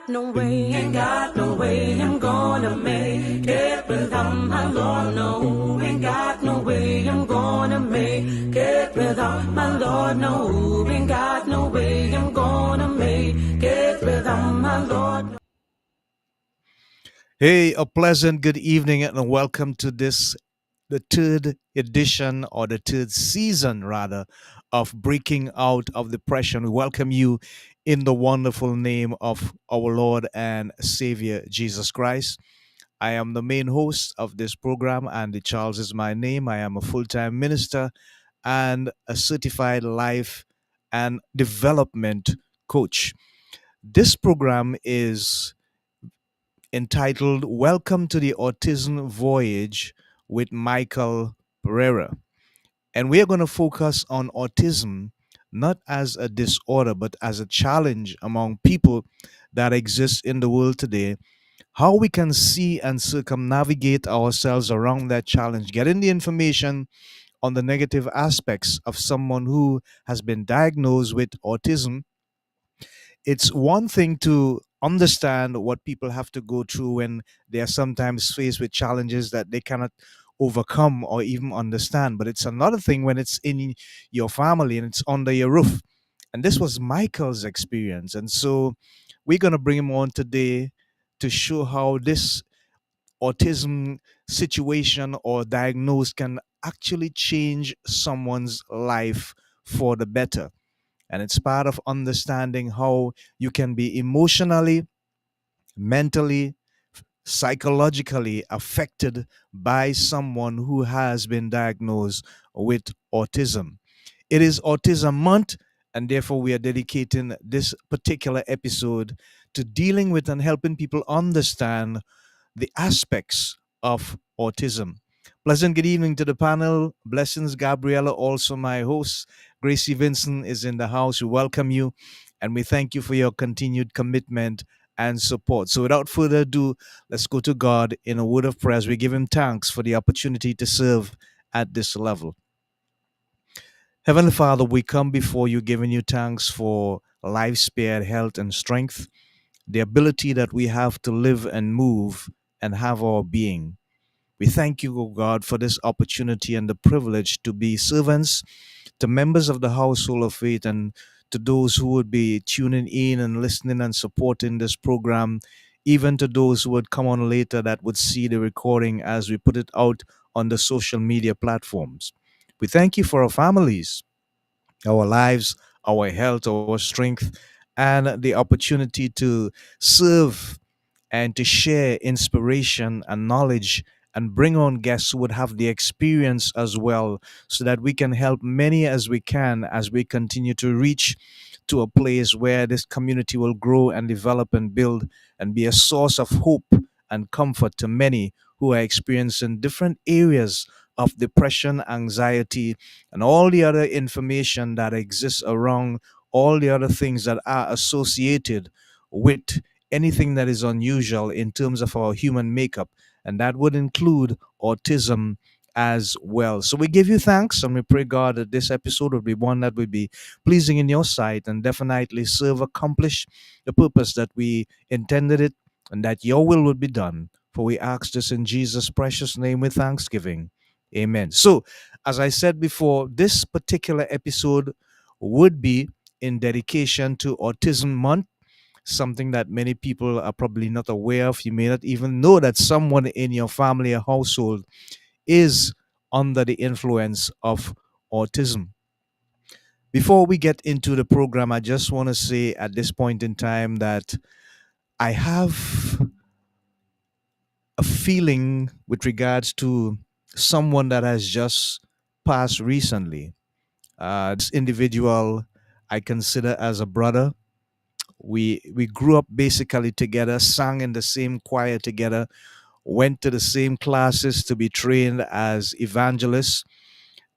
no way, ain't got no way I'm gonna make it without my Lord. No, ain't got no way I'm gonna make it without my Lord. No, ain't got no way I'm gonna make it without my Lord. Hey, a pleasant good evening and welcome to the third edition or the third season rather of Breaking Out of Depression. We welcome you in the wonderful name of our Lord and Savior Jesus Christ. I am the main host of this program. Andy Charles is my name. I am a full-time minister and a certified life and development coach. This program is entitled Welcome to the Autism Voyage with Michael Pereira. And we are going to focus on autism not as a disorder, but as a challenge among people that exist in the world today. How we can see and circumnavigate ourselves around that challenge, getting the information on the negative aspects of someone who has been diagnosed with autism. It's one thing to understand what people have to go through when they are sometimes faced with challenges that they cannot overcome or even understand, but it's another thing when it's in your family and it's under your roof. And this was Michael's experience, and so we're going to bring him on today to show how this autism situation or diagnosis can actually change someone's life for the better. And it's part of understanding how you can be emotionally, mentally, psychologically affected by someone who has been diagnosed with autism. It is Autism Month, and therefore we are dedicating this particular episode to dealing with and helping people understand the aspects of autism. Pleasant good evening to the panel. Blessings, Gabriella, also my host. Gracie Vincent is in the house. We welcome you and we thank you for your continued commitment and support. So, without further ado, let's go to God in a word of prayer as we give Him thanks for the opportunity to serve at this level. Heavenly Father, we come before you giving you thanks for life, spirit, health, and strength, the ability that we have to live and move and have our being. We thank you, O God, for this opportunity and the privilege to be servants to members of the household of faith and to those who would be tuning in and listening and supporting this program, even to those who would come on later that would see the recording as we put it out on the social media platforms. We thank you for our families, our lives, our health, our strength, and the opportunity to serve and to share inspiration and knowledge and bring on guests who would have the experience as well so that we can help many as we can as we continue to reach to a place where this community will grow and develop and build and be a source of hope and comfort to many who are experiencing different areas of depression, anxiety, and all the other information that exists around all the other things that are associated with anything that is unusual in terms of our human makeup, and that would include autism as well. So we give you thanks and we pray, God, that this episode will be one that will be pleasing in your sight and definitely accomplish the purpose that we intended it, and that your will would be done. For we ask this in Jesus' precious name with thanksgiving. Amen. So, as I said before, this particular episode would be in dedication to Autism Month, something that many people are probably not aware of. You may not even know that someone in your family or household is under the influence of autism. Before we get into the program, I just want to say at this point in time that I have a feeling with regards to someone that has just passed recently. This individual I consider as a brother. We grew up basically together, sang in the same choir together, went to the same classes to be trained as evangelists,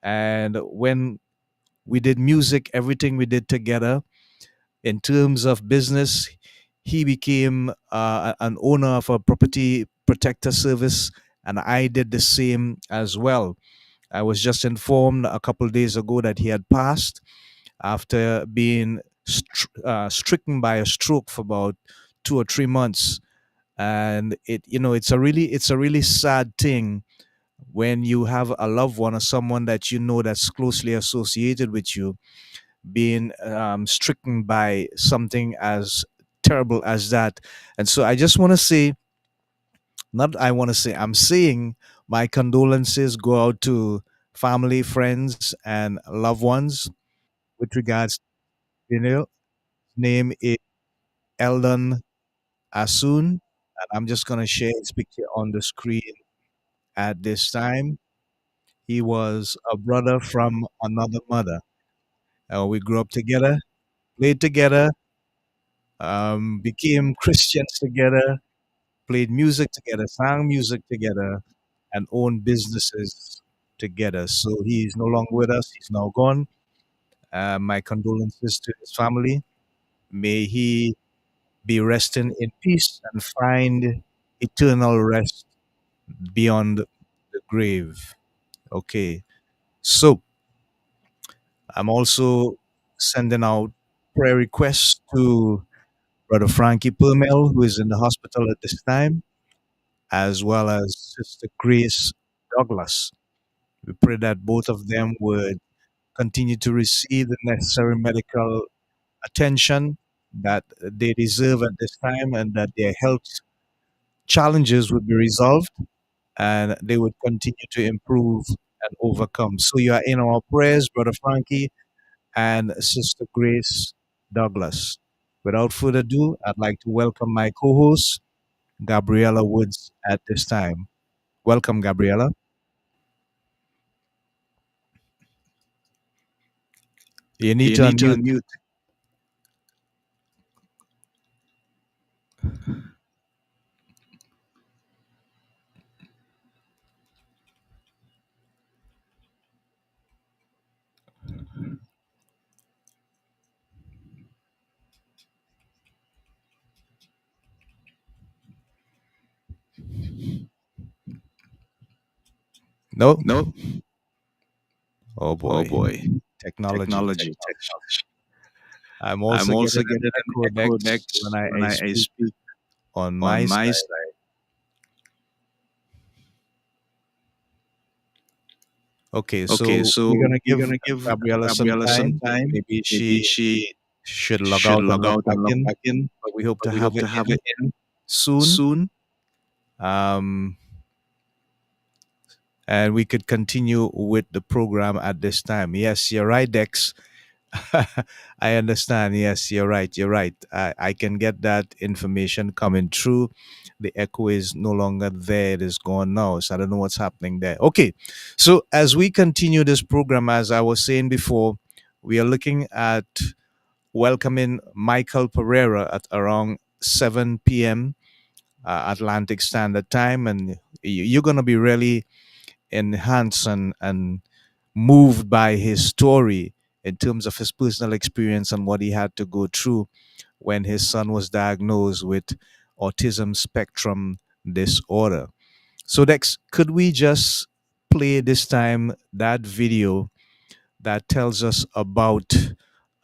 and when we did music, everything we did together. In terms of business, he became an owner of a property protector service, and I did the same as well. I was just informed a couple of days ago that he had passed after being stricken by a stroke for about 2 or 3 months, and it's a really sad thing when you have a loved one or someone that you know that's closely associated with you being stricken by something as terrible as that. And so I just want to say, not I want to say, I'm saying my condolences go out to family, friends, and loved ones with regards to name is Eldon Asun. And I'm just going to share his picture on the screen at this time. He was a brother from another mother. We grew up together, played together, became Christians together, played music together, sang music together, and owned businesses together. So he's no longer with us. He's now gone. My condolences to his family. May he be resting in peace and find eternal rest beyond the grave. Okay. So I'm also sending out prayer requests to Brother Frankie Purmel, who is in the hospital at this time, as well as Sister Grace Douglas. We pray that both of them would continue to receive the necessary medical attention that they deserve at this time, and that their health challenges would be resolved and they would continue to improve and overcome. So you are in our prayers, Brother Frankie and Sister Grace Douglas. Without further ado, I'd like to welcome my co host, Gabriella Woods, at this time. Welcome, Gabriella. You need You to need to unmute. unmute. No? No? Oh Oh boy. boy. Technology. Technology. I'm I'm also also getting an getting an echo echo next when next when I I speak speak on on my my side. side. Okay, Okay, so so we're gonna we're give gonna give Gabriella some Gabriella some time. time. Maybe Maybe she she should log should out and log log out back and log in, back in, but we hope but to we have hope her to have in it in soon. soon. Um, and we could continue with the program at this time. Yes, you're right, Dex. I understand. Yes, you're right. You're right. I can get that information coming through. The echo is no longer there. It is gone now. So I don't know what's happening there. Okay. So as we continue this program, as I was saying before, we are looking at welcoming Michael Pereira at around 7 p.m. Atlantic Standard Time. And you're going to be really enhanced and moved by his story in terms of his personal experience and what he had to go through when his son was diagnosed with autism spectrum disorder. So, Dex, could we just play this time that video that tells us about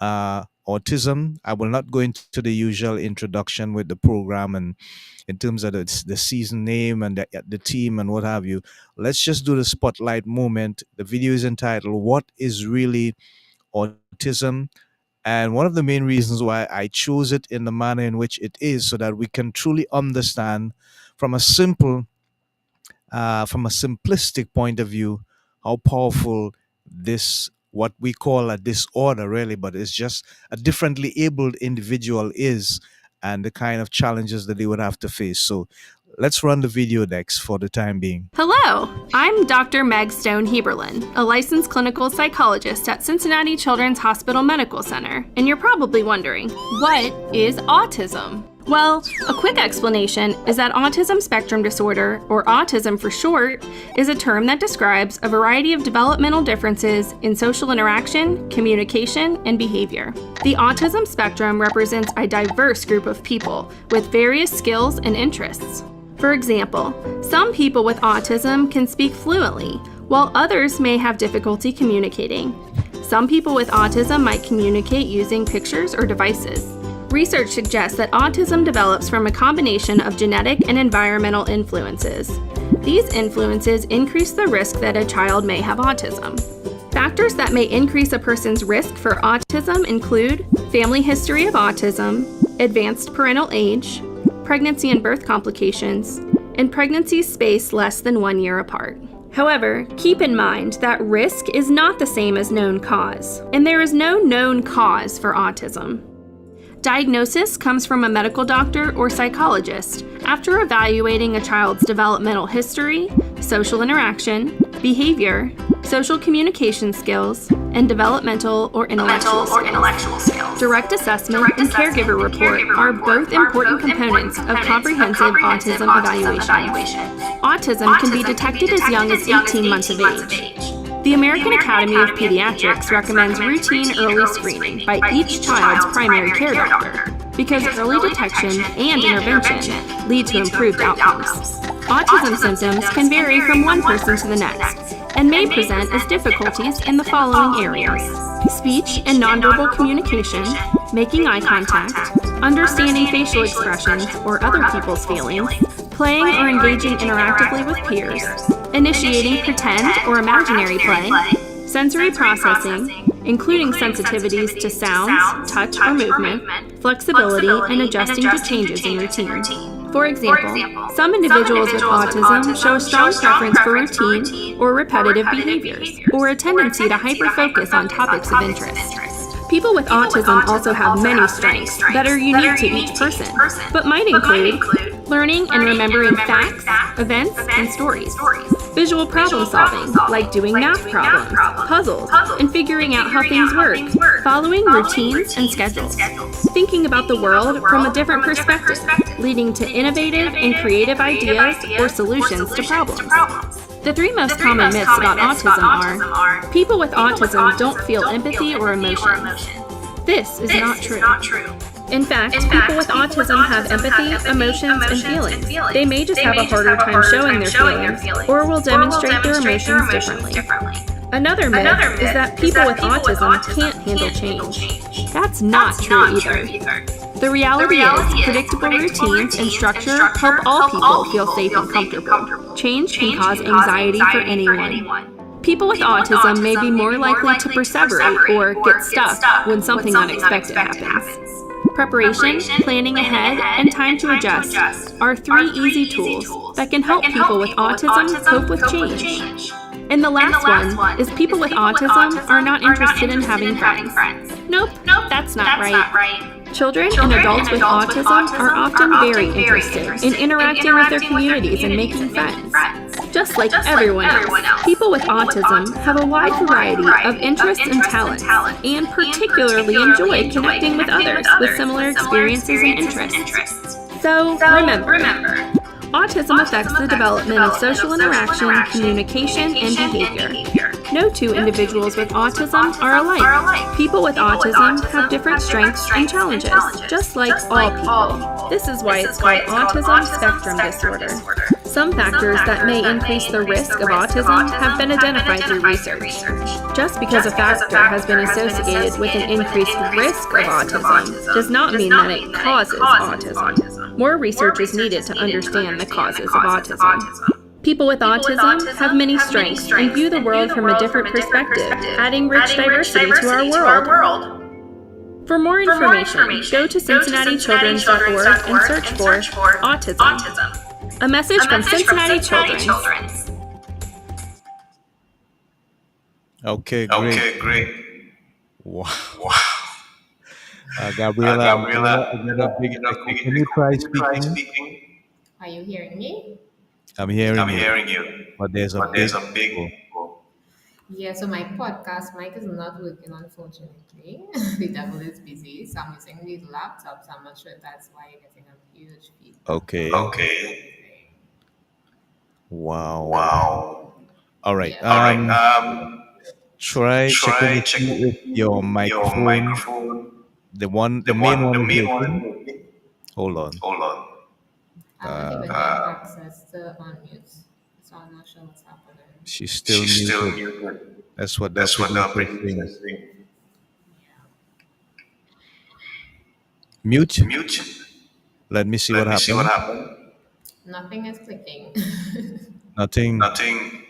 autism? I will not go into the usual introduction with the program and in terms of the season name and the team and what have you. Let's just do the spotlight moment. The video is entitled "What is Really Autism?" And one of the main reasons why I chose it in the manner in which it is, so that we can truly understand from a from a simplistic point of view, how powerful this, what we call a disorder, really, but it's just a differently abled individual is, and the kind of challenges that they would have to face. So let's run the video Dex for the time being. Hello, I'm Dr. Meg Stone Heberlin, a licensed clinical psychologist at Cincinnati Children's Hospital Medical Center, and you're probably wondering, what is autism? Well, a quick explanation is that autism spectrum disorder, or autism for short, is a term that describes a variety of developmental differences in social interaction, communication, and behavior. The autism spectrum represents a diverse group of people with various skills and interests. For example, some people with autism can speak fluently, while others may have difficulty communicating. Some people with autism might communicate using pictures or devices. Research suggests that autism develops from a combination of genetic and environmental influences. These influences increase the risk that a child may have autism. Factors that may increase a person's risk for autism include family history of autism, advanced parental age, pregnancy and birth complications, and pregnancies spaced less than 1 year apart. However, keep in mind that risk is not the same as known cause, and there is no known cause for autism. Diagnosis comes from a medical doctor or psychologist after evaluating a child's developmental history, social interaction, behavior, social communication skills, and developmental or intellectual skills. Direct assessment and caregiver report are both important components of comprehensive autism evaluation. Autism can be detected as young as 18 months of age. The American Academy of Pediatrics recommends routine early screening by each child's primary care doctor because early detection and intervention lead to improved outcomes. Autism symptoms can vary from one person to the next and may present as difficulties in the following areas: speech and nonverbal communication, making eye contact, understanding facial expressions or other people's feelings, playing or engaging interactively with peers, initiating pretend or imaginary play, sensory processing, including sensitivities to sounds, touch, or movement, flexibility, and adjusting to changes in routine. For example, some individuals with autism show a strong preference for routine or repetitive behaviors, or a tendency to hyper-focus on topics of interest. People with autism also have many strengths that are unique to each person, but might include learning and remembering facts, events, and stories. Visual problem solving, like doing math problems, puzzles, and figuring out how things work, following routines and schedules. Thinking about the world from a different perspective, leading to innovative and creative ideas or solutions to problems. The three most common myths about autism are: people with autism don't feel empathy or emotion. This is not true. In fact, people with autism have empathy, emotions, and feelings. They may just have a harder time showing their feelings, or will demonstrate their emotions differently. Another myth is that people with autism can't handle change. That's not true either. The reality is, predictable routines and structure help all people feel safe and comfortable. Change can cause anxiety for anyone. People with autism may be more likely to perseverate or get stuck when something unexpected happens. Preparation, planning ahead, and time to adjust are three easy tools that can help people with autism cope with change. And the last one is people with autism are not interested in having friends. Nope, that's not right. Children and adults with autism are often very interested in interacting with their communities and making friends. Just like everyone else, people with autism have a wide variety of interests and talents, and particularly enjoy connecting with others with similar experiences and interests. So remember, autism affects the development of social interaction, communication, and behavior. No two individuals with autism are alike. People with autism have different strengths and challenges, just like all people. This is why it's called autism spectrum disorder. Some factors that may increase the risk of autism have been identified through research. Just because a factor has been associated with an increased risk of autism does not mean that it causes autism. More research is needed to understand the causes of autism. People with autism have many strengths and view the world from a different perspective, adding rich diversity to our world. For more information, go to CincinnatiChildren's.org and search for autism. A message from Cincinnati Children's. Okay, great. Wow. Gabriela, can you try speaking? Are you hearing me? I'm hearing you. But there's a big echo. Yeah, so my podcast mic is not working, unfortunately. The devil is busy, so I'm using the laptop, so I'm not sure if that's why you're getting a huge feedback. Okay. Wow. All right. Yeah. Try checking to see if your microphone, the main one is working. Hold on. I don't even have access to unmute, so I'm not sure what's happening. She's still muted. That's what the producer is saying. Mute. Mute. Let me see what Let me see what happened. happened. Nothing is clicking. Nothing. Nothing.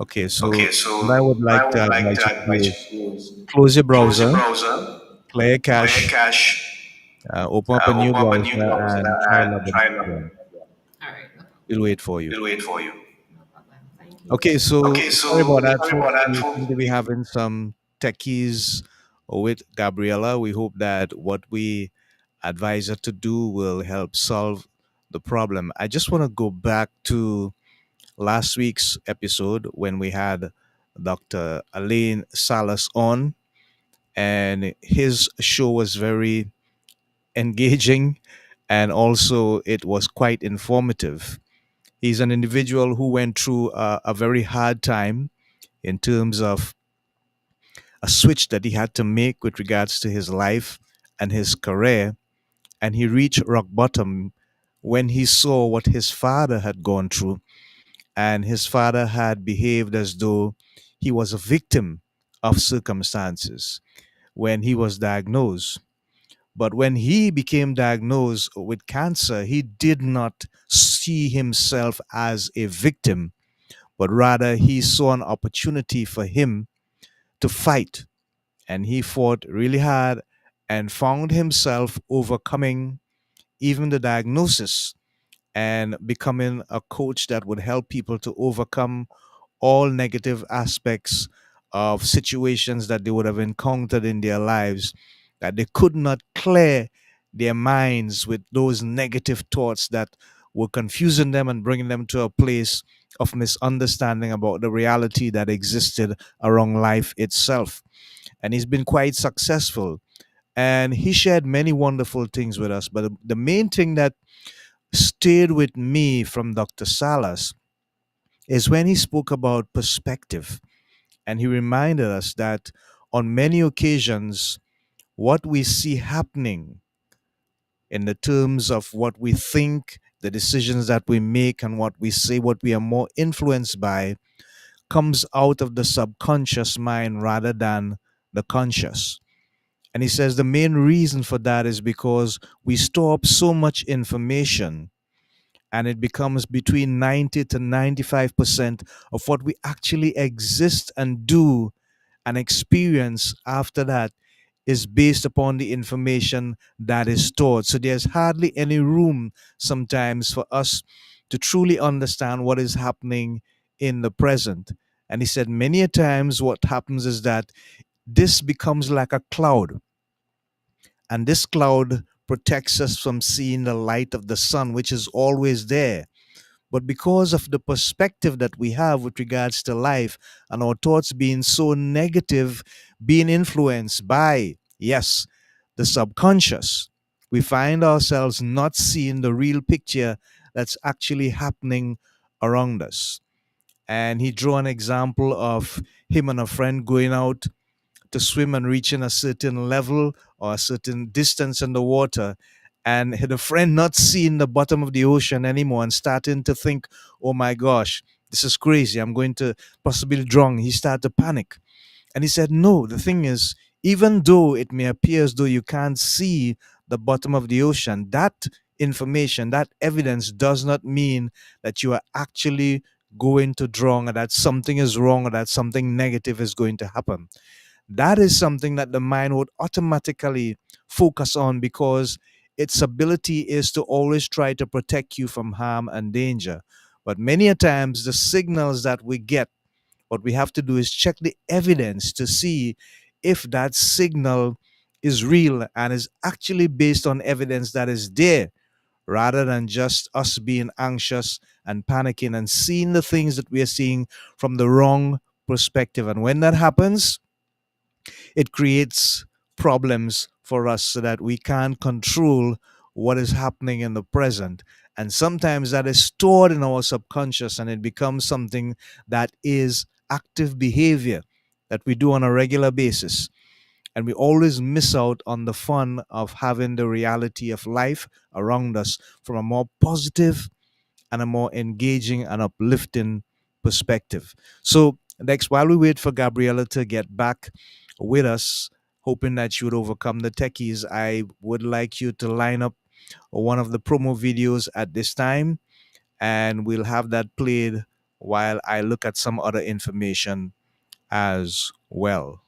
Okay, so Okay, so what I would what like I to would like advise to you to do advise is you to do is close your close your browser, browser, clear clear cache, cache, open up a new open up a browser, new browser, and try and logging try in login. again. All right, no problem. We'll wait for you. We'll wait for you. No problem. Thank you. Okay, so Okay, sorry about so that, sorry folks. about that, We folks. seem to be having some techies with Gabriela. We hope that what we advise her to do will help solve the problem. I just want to go back to last week's episode when we had Dr. Alain Salas on, and his show was very engaging and also it was quite informative. He's an individual who went through a very hard time in terms of a switch that he had to make with regards to his life and his career. And he reached rock bottom when he saw what his father had gone through. And his father had behaved as though he was a victim of circumstances when he was diagnosed. But when he became diagnosed with cancer, he did not see himself as a victim, but rather he saw an opportunity for him to fight. And he fought really hard and found himself overcoming even the diagnosis and becoming a coach that would help people to overcome all negative aspects of situations that they would have encountered in their lives, that they could not clear their minds with those negative thoughts that were confusing them and bringing them to a place of misunderstanding about the reality that existed around life itself. And he's been quite successful. And he shared many wonderful things with us. But the main thing that stayed with me from Dr. Salas is when he spoke about perspective. And he reminded us that on many occasions, what we see happening in the terms of what we think, the decisions that we make, and what we say, what we are more influenced by, comes out of the subconscious mind rather than the conscious. And he says the main reason for that is because we store up so much information and it becomes between 90 to 95% of what we actually exist and do and experience after that is based upon the information that is stored. So there's hardly any room sometimes for us to truly understand what is happening in the present. And he said many a times what happens is that this becomes like a cloud, and this cloud protects us from seeing the light of the sun, which is always there. But because of the perspective that we have with regards to life and our thoughts being so negative, being influenced by, yes, the subconscious, we find ourselves not seeing the real picture that's actually happening around us. And he drew an example of him and a friend going out to swim and reaching a certain level or a certain distance in the water, and the friend not seeing the bottom of the ocean anymore and starting to think, oh my gosh, this is crazy, I'm going to possibly drown. He started to panic. And he said, no, the thing is, even though it may appear as though you can't see the bottom of the ocean, that information, that evidence does not mean that you are actually going to drown or that something is wrong or that something negative is going to happen. That is something that the mind would automatically focus on because its ability is to always try to protect you from harm and danger. But many a times, the signals that we get, what we have to do is check the evidence to see if that signal is real and is actually based on evidence that is there rather than just us being anxious and panicking and seeing the things that we are seeing from the wrong perspective. And when that happens, it creates problems for us so that we can't control what is happening in the present. And sometimes that is stored in our subconscious and it becomes something that is active behavior that we do on a regular basis. And we always miss out on the fun of having the reality of life around us from a more positive and a more engaging and uplifting perspective. So, next, while we wait for Gabriella to get back with us, hoping that you would overcome the techies. I would like you to line up one of the promo videos at this time, and we'll have that played while I look at some other information as well.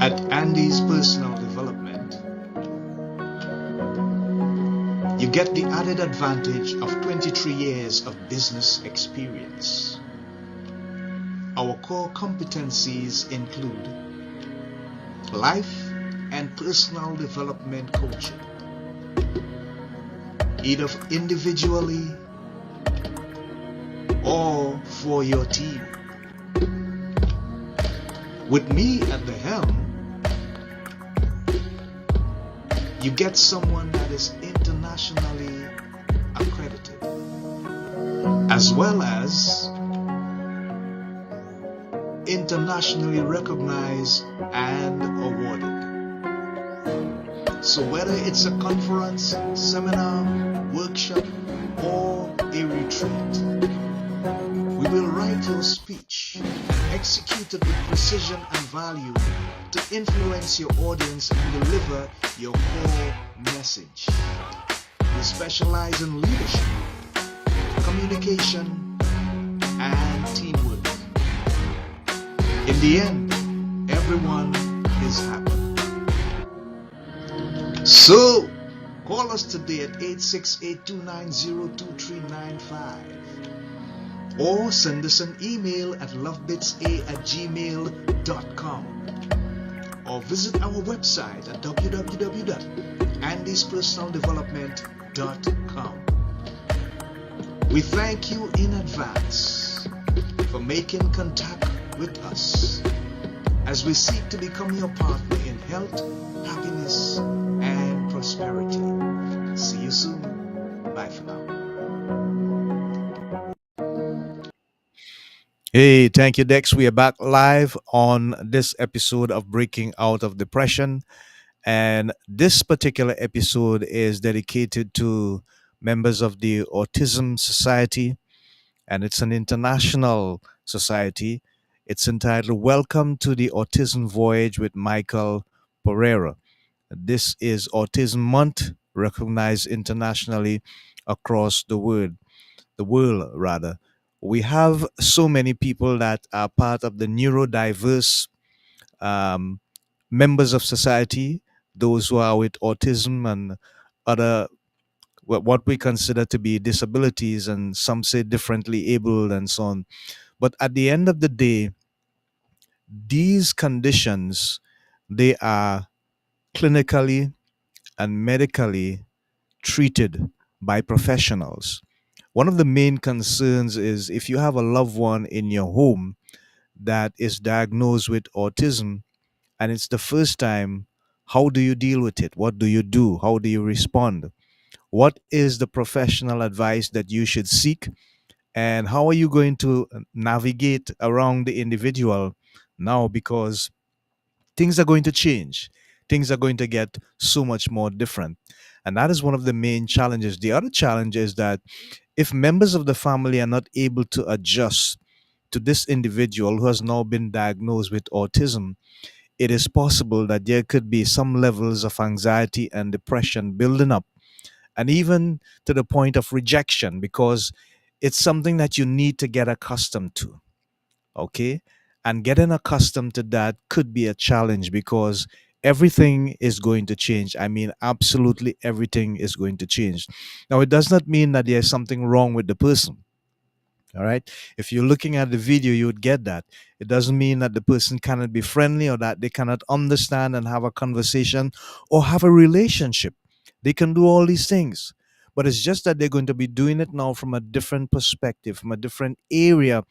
At Andy's Personal Development, you get the added advantage of 23 years of business experience. Our core competencies include life and personal development coaching, either individually or for your team. With me at the helm, you get someone that is internationally accredited, as well as internationally recognized and awarded. So whether it's a conference, seminar, workshop, or a retreat, we will write your speech and execute it with precision and value to influence your audience and deliver your core message. We specialize in leadership, communication, and teamwork. In the end, everyone is happy. So, call us today at 868-290-2395 or send us an email at lovebitsa@gmail.com or visit our website at www.andyspersonaldevelopment.com. We thank you in advance for making contact with us as we seek to become your partner in health, happiness, and prosperity. See you soon. Bye for now. Hey, thank you, Dex. We are back live on this episode of Breaking Out of Depression. And this particular episode is dedicated to members of the Autism Society, and it's an international society. It's entitled Welcome to the Autism Voyage with Michael Pereira. This is Autism Month, recognized internationally across the world rather. We have so many people that are part of the neurodiverse um, members of society, those who are with autism and other what we consider to be disabilities, and some say differently able and so on. But at the end of the day, these conditions, they are clinically and medically treated by professionals. One of the main concerns is if you have a loved one in your home that is diagnosed with autism and it's the first time, how do you deal with it? What do you do? How do you respond? What is the professional advice that you should seek? And how are you going to navigate around the individual now? Because things are going to change. Things are going to get so much more different. And that is one of the main challenges. The other challenge is that if members of the family are not able to adjust to this individual who has now been diagnosed with autism, it is possible that there could be some levels of anxiety and depression building up, and even to the point of rejection, because it's something that you need to get accustomed to. Okay. And getting accustomed to that could be a challenge because everything is going to change. I mean, absolutely everything is going to change. Now, it does not mean that there's something wrong with the person. All right. If you're looking at the video, you would get that. It doesn't mean that the person cannot be friendly or that they cannot understand and have a conversation or have a relationship. They can do all these things. But it's just that they're going to be doing it now from a different perspective, from a different area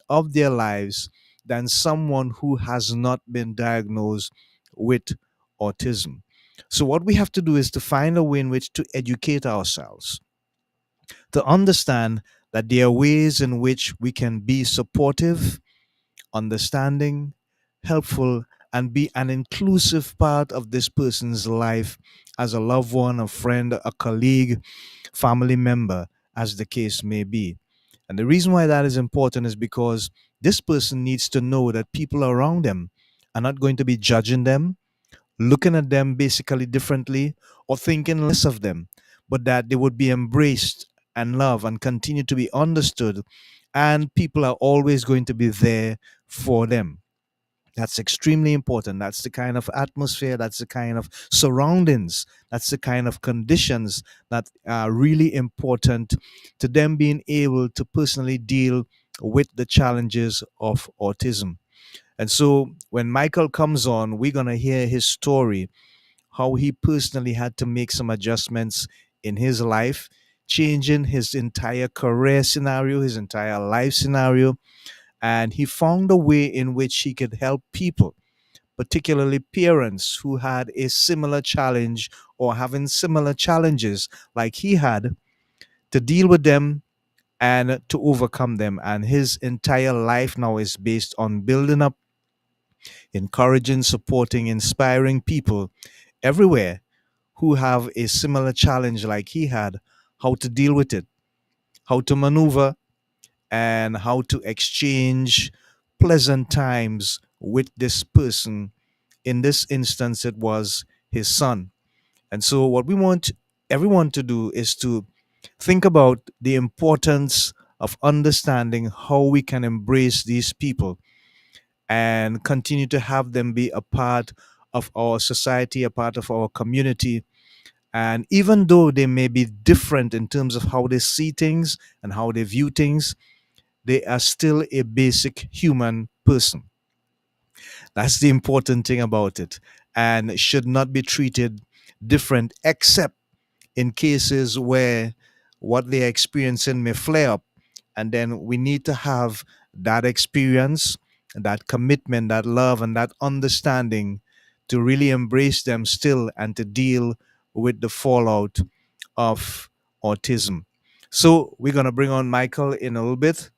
of their lives than someone who has not been diagnosed with autism. So, what we have to do is to find a way in which to educate ourselves, to understand that there are ways in which we can be supportive, understanding, helpful, and be an inclusive part of this person's life as a loved one, a friend, a colleague, family member, as the case may be. And the reason why that is important is because this person needs to know that people around them are not going to be judging them, looking at them basically differently, or thinking less of them, but that they would be embraced and loved and continue to be understood, and people are always going to be there for them. That's extremely important. That's the kind of atmosphere, that's the kind of surroundings, that's the kind of conditions that are really important to them being able to personally deal with the challenges of autism. And so when Michael comes on, we're going to hear his story, how he personally had to make some adjustments in his life, changing his entire career scenario, his entire life scenario. And he found a way in which he could help people, particularly parents who had a similar challenge or having similar challenges like he had, to deal with them and to overcome them. And his entire life now is based on building up, encouraging, supporting, inspiring people everywhere who have a similar challenge like he had, how to deal with it, how to maneuver, and how to exchange pleasant times with this person. In this instance, it was his son. And so, what we want everyone to do is to think about the importance of understanding how we can embrace these people and continue to have them be a part of our society, a part of our community. And even though they may be different in terms of how they see things and how they view things, they are still a basic human person. That's the important thing about it, and should not be treated different, except in cases where what they're experiencing may flare up. And then we need to have that experience, that commitment, that love, and that understanding to really embrace them still and to deal with the fallout of autism. So we're going to bring on Michael in a little bit,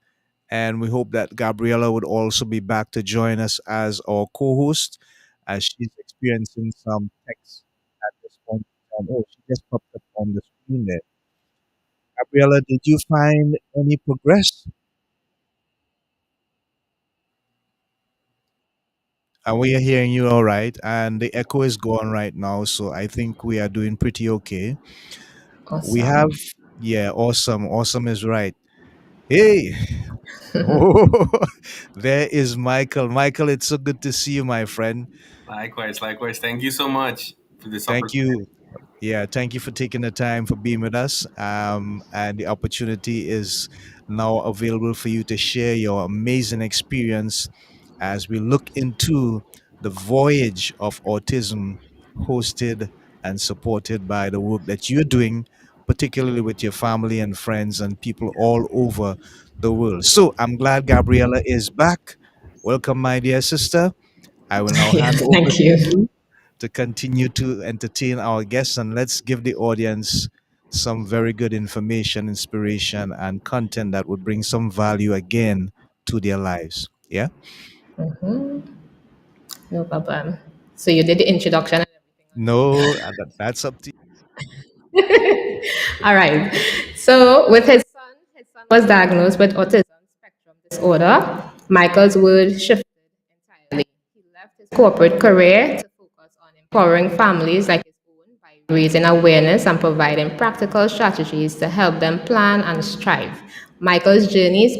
and we hope that Gabriella would also be back to join us as our co-host, as she's experiencing some text at this point in time. Oh, she just popped up on the screen there. Gabriella, did you find any progress? And we are hearing you all right, and the echo is gone right now, so I think we are doing pretty okay. We have, Awesome. yeah, awesome. Awesome is right. Hey, oh, there is Michael. Michael, it's so good to see you, my friend. Likewise, likewise. Thank you so much for this Thank opportunity. you. Yeah, thank you for taking the time for being with us. And the opportunity is now available for you to share your amazing experience as we look into the voyage of autism, hosted and supported by the work that you're doing, particularly with your family and friends and people all over the world. So I'm glad Gabriella is back. Welcome, my dear sister. I will now Yeah, hand over thank to you. you to continue to entertain our guests, and let's give the audience some very good information, inspiration, and content that would bring some value again to their lives. Yeah. No problem. So you did the introduction and No, that's up to you. everything. All right. So with his son was diagnosed with autism spectrum disorder. Michael's world shifted entirely. He left his corporate career to focus on empowering families like his own by raising awareness and providing practical strategies to help them plan and strive. Michael's journey is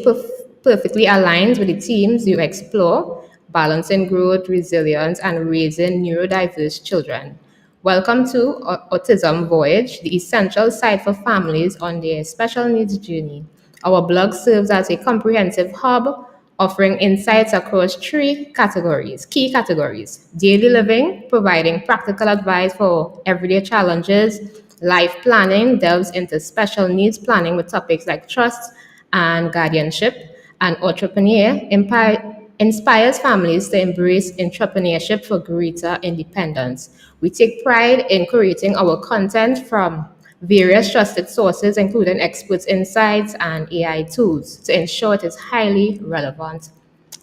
perfectly aligns with the themes you explore: balancing growth, resilience, and raising neurodiverse children. Welcome to Autism Voyage, the essential site for families on their special needs journey. Our blog serves as a comprehensive hub, offering insights across key categories: daily living, providing practical advice for everyday challenges; life planning delves into special needs planning with topics like trust and guardianship; and entrepreneur inspires families to embrace entrepreneurship for greater independence. We take pride in curating our content from various trusted sources, including experts' insights and AI tools, to ensure it is highly relevant,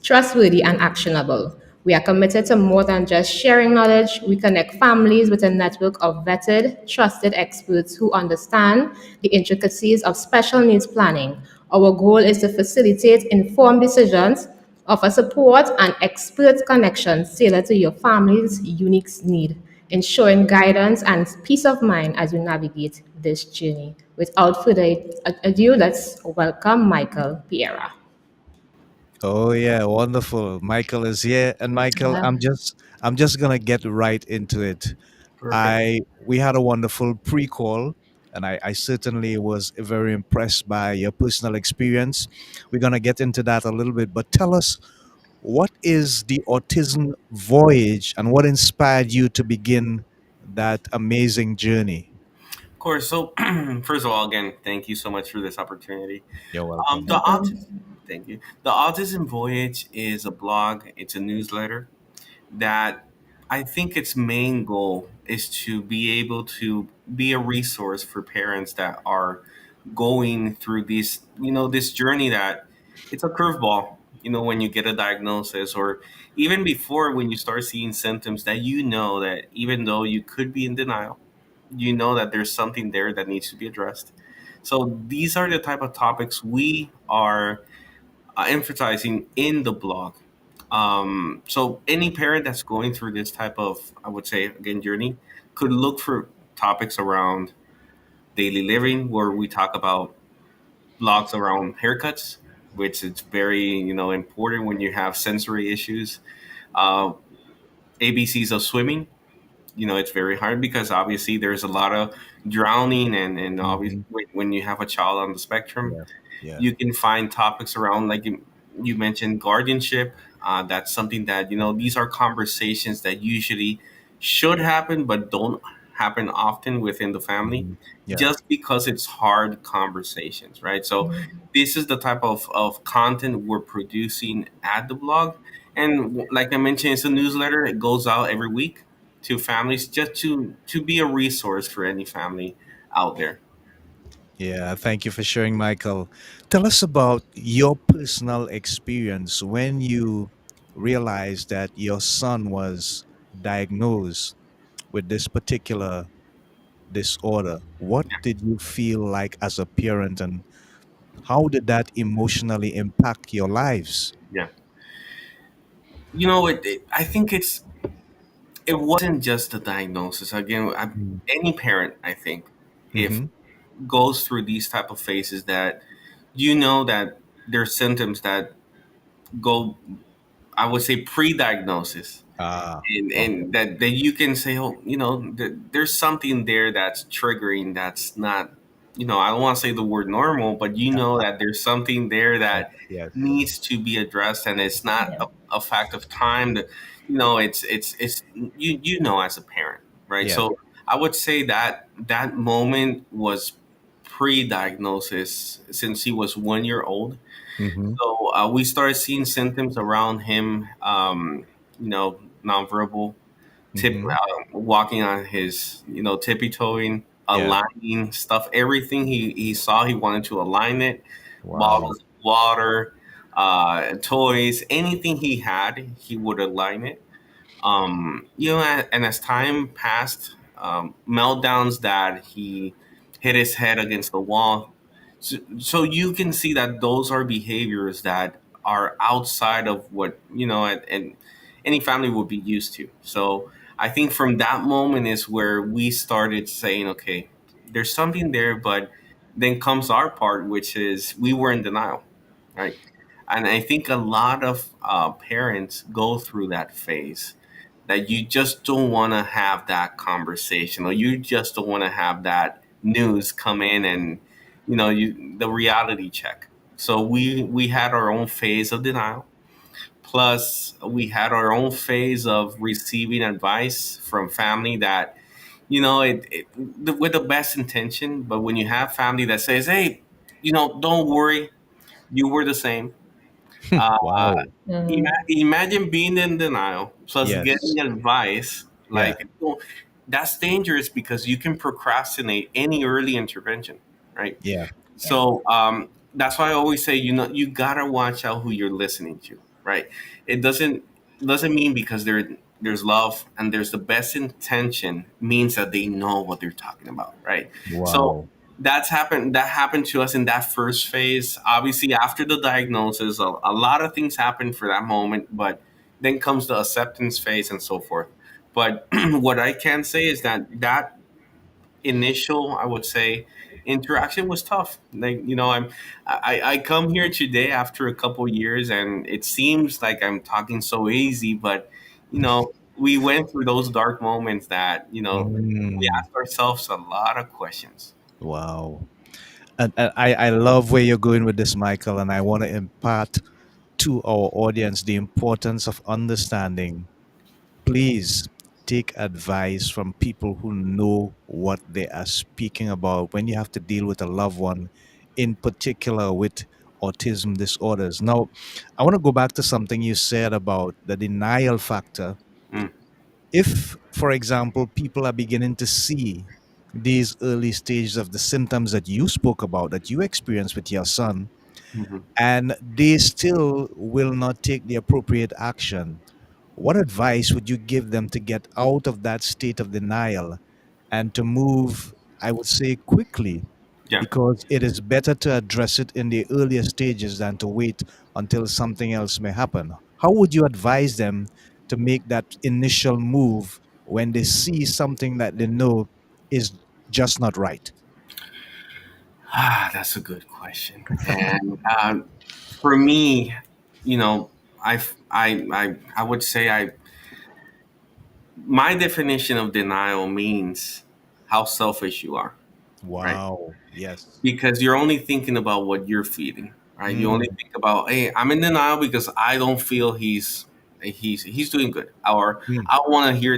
trustworthy, and actionable. We are committed to more than just sharing knowledge. We connect families with a network of vetted, trusted experts who understand the intricacies of special needs planning, Our goal is to facilitate informed decisions, offer support, and expert connections tailored to your family's unique need, ensuring guidance and peace of mind as you navigate this journey. Without further ado, let's welcome Michael Pereira. Oh yeah, wonderful. Michael is here, and Michael, Yeah. I'm just gonna get right into it. Perfect. I We had a wonderful pre-call, and I certainly was very impressed by your personal experience. We're gonna get into that a little bit, but tell us, what is the Autism Voyage, and what inspired you to begin that amazing journey? Of course. So, first of all, again, thank you so much for this opportunity. You're welcome. The autism. Thank you. The Autism Voyage is a blog. It's a newsletter that I think its main goal is to be able to be a resource for parents that are going through this journey that it's a curveball. When you get a diagnosis, or even before, when you start seeing symptoms that that even though you could be in denial, that there's something there that needs to be addressed. So these are the type of topics we are emphasizing in the blog. So any parent that's going through this type of, I would say, again, journey could look for topics around daily living, where we talk about blogs around haircuts, which is very important when you have sensory issues. Uh, ABCs of swimming. It's very hard because obviously there's a lot of drowning, and obviously Hmm. when you have a child on the spectrum, Yeah, yeah. you can find topics around, like you mentioned, guardianship. That's something that these are conversations that usually should happen but don't happen often within the family, Hmm. Yeah. just because it's hard conversations, right? So this is the type of content we're producing at the blog. And like I mentioned, it's a newsletter. It goes out every week to families, just to be a resource for any family out there. Yeah, thank you for sharing, Michael. Tell us about your personal experience when you realized that your son was diagnosed with this particular disorder. What did you feel like as a parent, and how did that emotionally impact your lives? Yeah. I think it wasn't just the diagnosis. Again, any parent, I think, if Mm-hmm. goes through these type of phases, that that there's symptoms that go, I would say, pre-diagnosis, Ah, and okay. that you can say, oh, there's something there that's triggering, that's not, I don't want to say the word normal, but that there's something there Yes, that yes. needs to be addressed, and it's not a fact of time. That it's as a parent, right? Yeah. So I would say that that moment was pre-diagnosis, since he was 1 year old. Mm-hmm. So we started seeing symptoms around him, nonverbal, Mm-hmm. walking on his, tippy toeing, Yeah. aligning stuff. Everything he saw, he wanted to align it. Wow. Bottles of water, toys, anything he had, he would align it. And as time passed, meltdowns that he hit his head against the wall. So you can see that those are behaviors that are outside of what and any family would be used to. So I think from that moment is where we started saying, okay, there's something there, but then comes our part, which is we were in denial, right? And I think a lot of parents go through that phase, that you just don't want to have that conversation, or you just don't want to have that news come in, and the reality check. So we had our own phase of denial, plus we had our own phase of receiving advice from family that with the best intention, but when you have family that says, hey, don't worry, you were the same. uh, Wow. Imagine being in denial plus Yes. getting advice, Yeah. like, that's dangerous, because you can procrastinate any early intervention, right? Yeah. So that's why I always say, you gotta watch out who you're listening to, right? It doesn't mean because there's love and there's the best intention means that they know what they're talking about, right? So Wow. that happened to us in that first phase. Obviously, after the diagnosis, a lot of things happened for that moment, but then comes the acceptance phase and so forth. But what I can say is that initial, I would say, interaction was tough. Like, I come here today after a couple years, and it seems like I'm talking so easy, but we went through those dark moments that we Mm, asked ourselves a lot of questions. wow. And I love where you're going with this, Michael, and I want to impart to our audience the importance of understanding. Please take advice from people who know what they are speaking about when you have to deal with a loved one, in particular with autism disorders. Now, I want to go back to something you said about the denial factor. Mm, If, for example, people are beginning to see these early stages of the symptoms that you spoke about, that you experienced with your son, mhm. and they still will not take the appropriate action, what advice would you give them to get out of that state of denial and to move, I would say, quickly? Yeah. Because it is better to address it in the earlier stages than to wait until something else may happen. How would you advise them to make that initial move when they see something that they know is just not right? That's a good question. And for me, you know, I would say my definition of denial means how selfish you are, right? Wow. Yes. Because you're only thinking about what you're feeling, right? You only Mm, think about, hey, I'm in denial because I don't feel he's doing good, or mm, I want to hear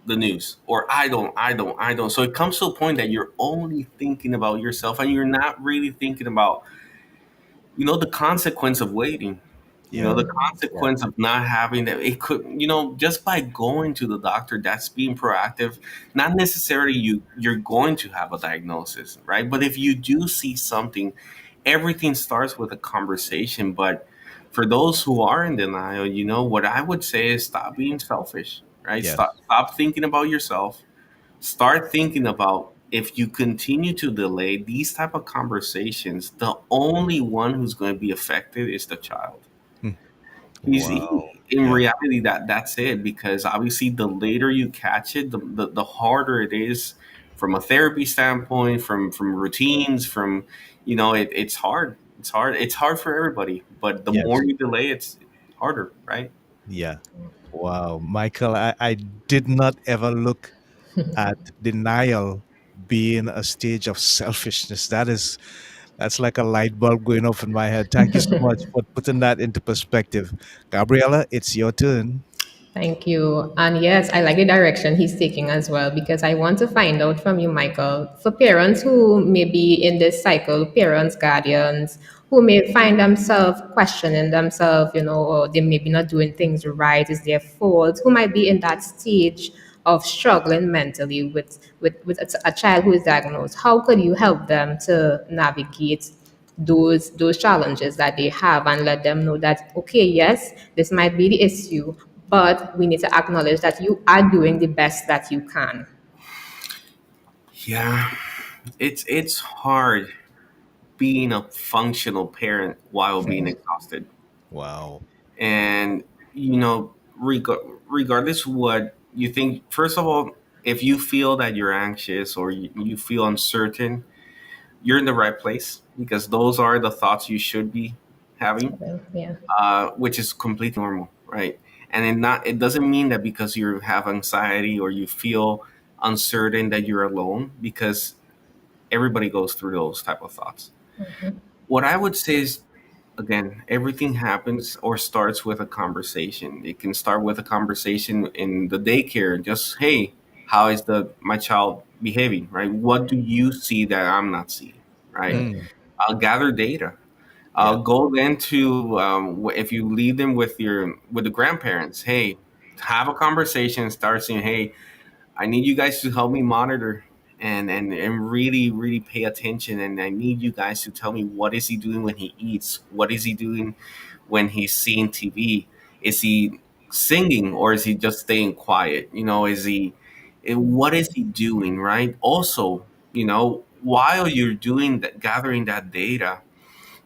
the news, or I don't. So it comes to a point that you're only thinking about yourself, and you're not really thinking about the consequence of waiting, yeah. the Yeah. consequence of not having that. It could, just by going to the doctor, that's being proactive. Not necessarily you're going to have a diagnosis, right? But if you do see something, everything starts with a conversation. But for those who are in denial, what I would say is stop being selfish, right? Yes. Stop thinking about yourself. Start thinking about, if you continue to delay these type of conversations, the only one who's going to be affected is the child. Mm, wow. In Yeah. reality, that's it, because obviously the later you catch it, the harder it is from a therapy standpoint, from routines, from it's hard for everybody, but the more Yes. you delay, it's harder, right? Yeah. Wow. Michael, I did not ever look at denial being a stage of selfishness. That's like a light bulb going off in my head. Thank you so much for putting that into perspective. Gabriella, it's your turn. Thank you. And yes, I like the direction he's taking as well, because I want to find out from you, Michael, for parents who may be in this cycle, parents, guardians, who may find themselves questioning themselves, or they may be not doing things right, it's their fault, who might be in that stage of struggling mentally with a child who is diagnosed. How could you help them to navigate those challenges that they have, and let them know that, okay, yes, this might be the issue, but we need to acknowledge that you are doing the best that you can. Yeah, it's hard being a functional parent while being exhausted. Wow. And regardless of what you think, first of all, if you feel that you're anxious, or you feel uncertain, you're in the right place, because those are the thoughts you should be having, Yeah. which is completely normal, right? And it doesn't mean that because you have anxiety or you feel uncertain that you're alone, because everybody goes through those type of thoughts. What I would say is, again, everything happens or starts with a conversation. It can start with a conversation in the daycare. Just, hey, how is the my child behaving? Right? What do you see that I'm not seeing? Right? Mm, I'll gather data. yeah. I'll go then to, if you leave them with the grandparents. Hey, have a conversation. Start saying, hey, I need you guys to help me monitor and really, really pay attention. And I need you guys to tell me, what is he doing when he eats? What is he doing when he's seeing TV? Is he singing, or is he just staying quiet? What is he doing, right? Also, while you're doing that, gathering that data,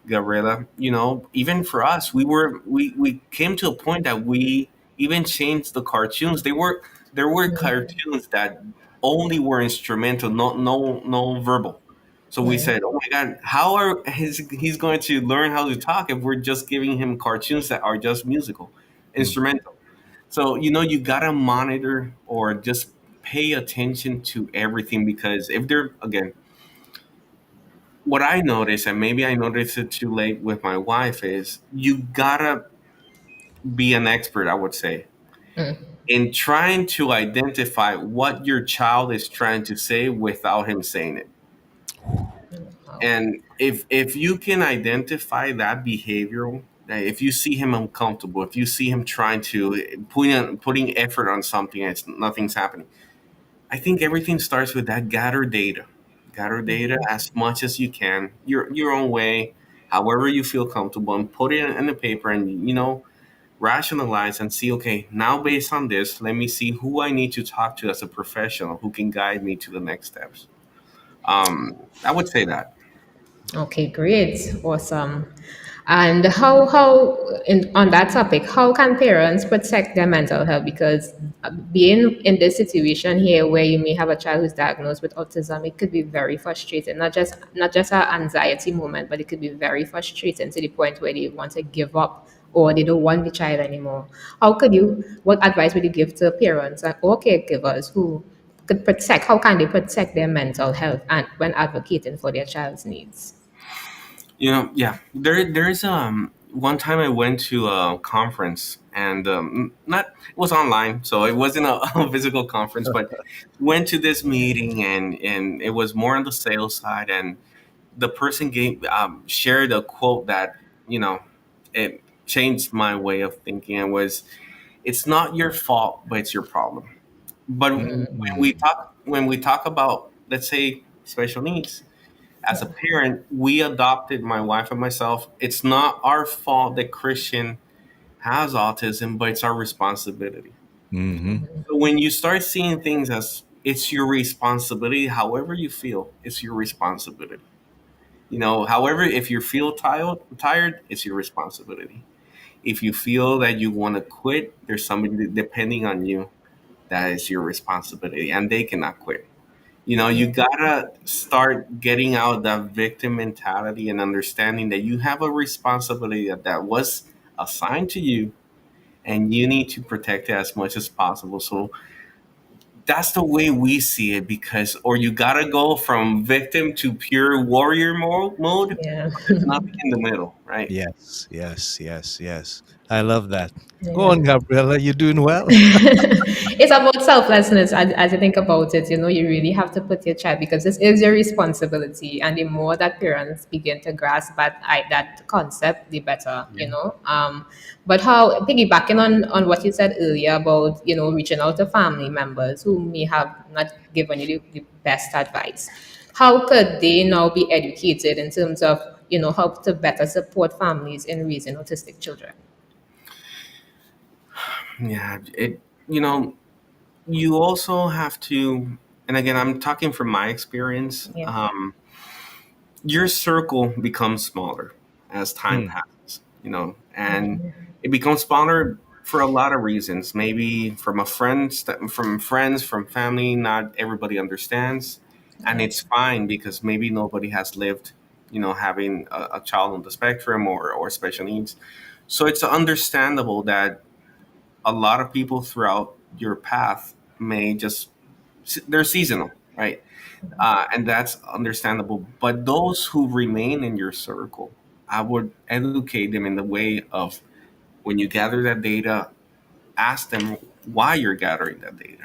Gabriela, even for us, we came to a point that we even changed the cartoons. There were cartoons that only were instrumental, no verbal. So we Right. said, "Oh my God, how are he's going to learn how to talk if we're just giving him cartoons that are just musical, Mm. instrumental?" So you gotta monitor or just pay attention to everything, because if they're, again, what I noticed, and maybe I noticed it too late with my wife, is you gotta be an expert, I would say, in trying to identify what your child is trying to say without him saying it. Wow. And if you can identify that behavioral, that if you see him uncomfortable, if you see him trying to putting effort on something and nothing's happening, I think everything starts with that gather data. Gather data as much as you can, your own way, however you feel comfortable, and put it in the paper, and rationalize and see. Okay, now based on this, let me see who I need to talk to as a professional who can guide me to the next steps. I would say that. Okay, great, awesome. And on that topic, how can parents protect their mental health? Because being in this situation here, where you may have a child who's diagnosed with autism, it could be very frustrating. Not just an anxiety moment, but it could be very frustrating to the point where they want to give up or they don't want the child anymore. What advice would you give to parents or caregivers who could protect? How can they protect their mental health and when advocating for their child's needs? Yeah. There's one time I went to a conference, and not it was online, so it wasn't a physical conference, but went to this meeting, and it was more on the sales side, and the person gave shared a quote that you know it changed my way of thinking, and was, "It's not your fault, but it's your problem." But when we talk about, let's say, special needs, as a parent, we adopted, my wife and myself. It's not our fault that Christian has autism, but it's our responsibility. Hmm. So when you start seeing things as it's your responsibility, however you feel, it's your responsibility. However, if you feel tired, it's your responsibility. If you feel that you want to quit, there's somebody depending on you. That is your responsibility, and they cannot quit. You gotta start getting out that victim mentality and understanding that you have a responsibility that was assigned to you, and you need to protect it as much as possible. So that's the way we see it, because, or you gotta go from victim to pure warrior mode, Yeah. but there's nothing in the middle, right? Yes, yes, yes, yes. I love that. Go Yeah. on, Gabriella. You're doing well. It's about selflessness as you think about it. You really have to put your child, because this is your responsibility. And the more that parents begin to grasp that concept, the better. But how, piggybacking on what you said earlier about, reaching out to family members who may have not given you the best advice, how could they now be educated in terms of, how to better support families in raising autistic children? Yeah, you know, you also have to, and again, I'm talking from my experience. Yeah. Your circle becomes smaller as time Mm. passes, and it becomes smaller for a lot of reasons. Maybe from friends, from family, not everybody understands, and it's fine, because maybe nobody has lived, having a child on the spectrum, or special needs. So it's understandable that a lot of people throughout your path may just, they're seasonal, right? And that's understandable. But those who remain in your circle, I would educate them in the way of, when you gather that data, ask them why you're gathering that data.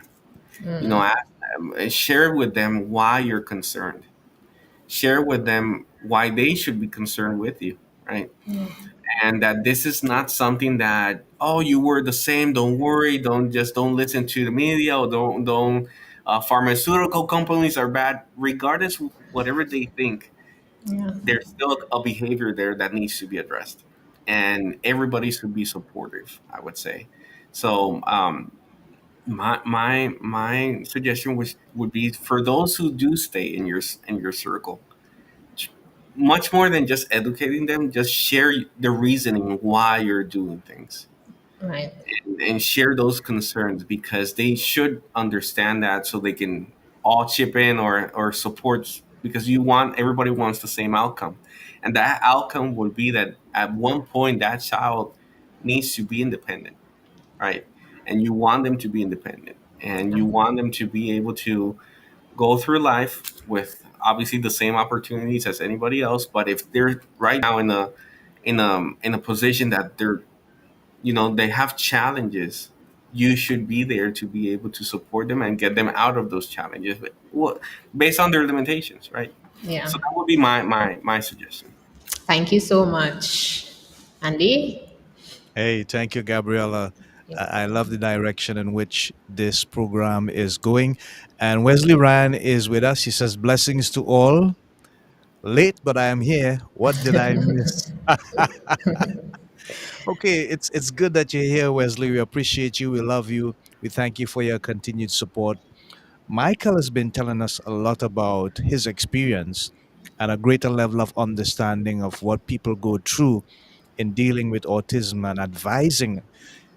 Ask them, and share with them why you're concerned. Share with them why they should be concerned with you, right? And that this is not something that, oh, you were the same, don't worry, don't listen to the media, or don't pharmaceutical companies are bad. Regardless of whatever they think, Yeah. there's still a behavior there that needs to be addressed, and everybody should be supportive, I would say. So My suggestion would be for those who do stay in your circle, much more than just educating them, just share the reasoning why you're doing things, Right. and share those concerns, because they should understand that, so they can all chip in or support, because you want everybody wants the same outcome, and that outcome would be that at one point that child needs to be independent, right? And you want them to be independent, and you want them to be able to go through life with obviously the same opportunities as anybody else. But if they're right now in a position that they're, they have challenges, you should be there to be able to support them and get them out of those challenges, well, based on their limitations, right? Yeah. So that would be my suggestion. Thank you so much, Andy. Hey, thank you, Gabriella. Yeah. I love the direction in which this program is going. And Wesley Ryan is with us. He says, blessings to all. Late, but I am here. What did I miss? Okay, it's good that you're here, Wesley. We appreciate you. We love you. We thank you for your continued support. Michael has been telling us a lot about his experience and a greater level of understanding of what people go through in dealing with autism and advising,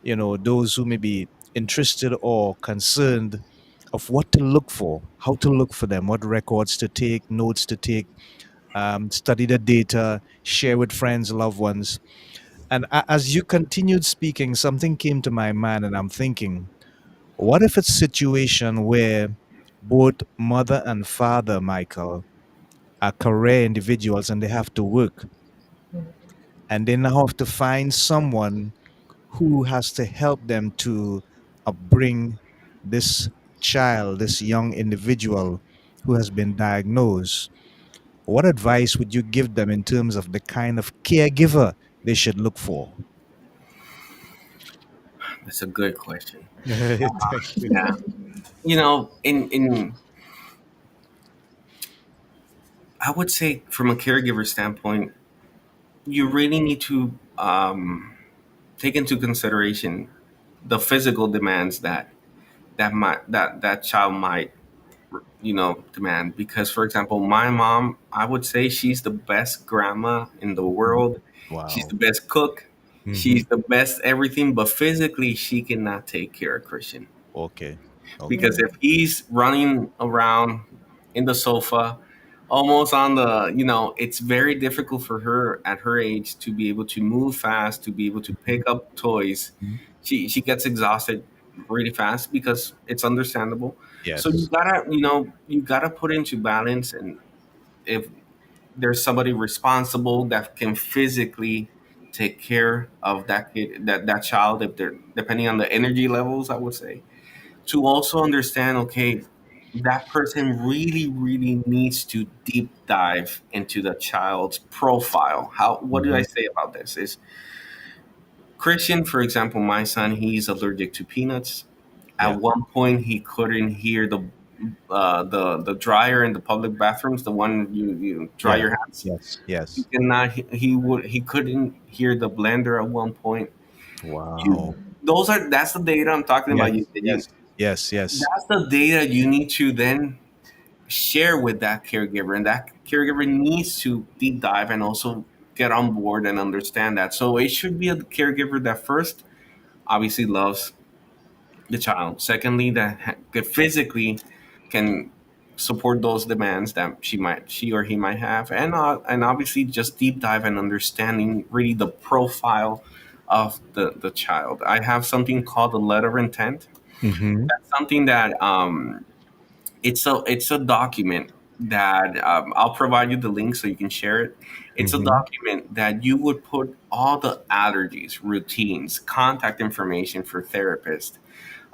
those who may be interested or concerned of what to look for, how to look for them, what records to take, notes to take, study the data, share with friends, loved ones. And as you continued speaking, something came to my mind, and I'm thinking, what if it's a situation where both mother and father, Michael, are career individuals and they have to work, and they now have to find someone who has to help them to upbring this child, this young individual who has been diagnosed? What advice would you give them in terms of the kind of caregiver they should look for? That's a good question. Thank you. Yeah. In I would say, from a caregiver standpoint, you really need to take into consideration the physical demands that child might, demand. Because, for example, my mom, I would say she's the best grandma in the world. She's Wow. the best cook. Hmm. She's the best everything, but physically she cannot take care of Christian. Okay. Okay. Because if he's running around in the sofa, almost on the, it's very difficult for her at her age to be able to move fast, to be able to pick up toys. Mhm. She gets exhausted really fast, because it's understandable. So Yes. you gotta put into balance. And if there's somebody responsible that can physically take care of that kid, that child, if they're, depending on the energy levels, I would say, to also understand, okay, that person really, really needs to deep dive into the child's profile. What do I Hmm. say about this? Is Christian, for example, my son, he's allergic to peanuts. Yeah. At one point, he couldn't hear the dryer in the public bathrooms, the one you dry Yeah. your hands. Yes. He Yes. cannot. He couldn't hear the blender at one point. Wow. You, that's the data I'm talking Yes. about. Yes. Yes. Yes. That's the data you need to then share with that caregiver, and that caregiver needs to deep dive and also get on board and understand that. So it should be a caregiver that first obviously loves the child, secondly that that physically can support those demands that she or he might have, and obviously just deep dive and understanding really the profile of the child. I have something called a letter of intent. Hmm. That's something that it's a document that, I'll provide you the link so you can share it. It's a Hmm. document that you would put all the allergies, routines, contact information for therapists.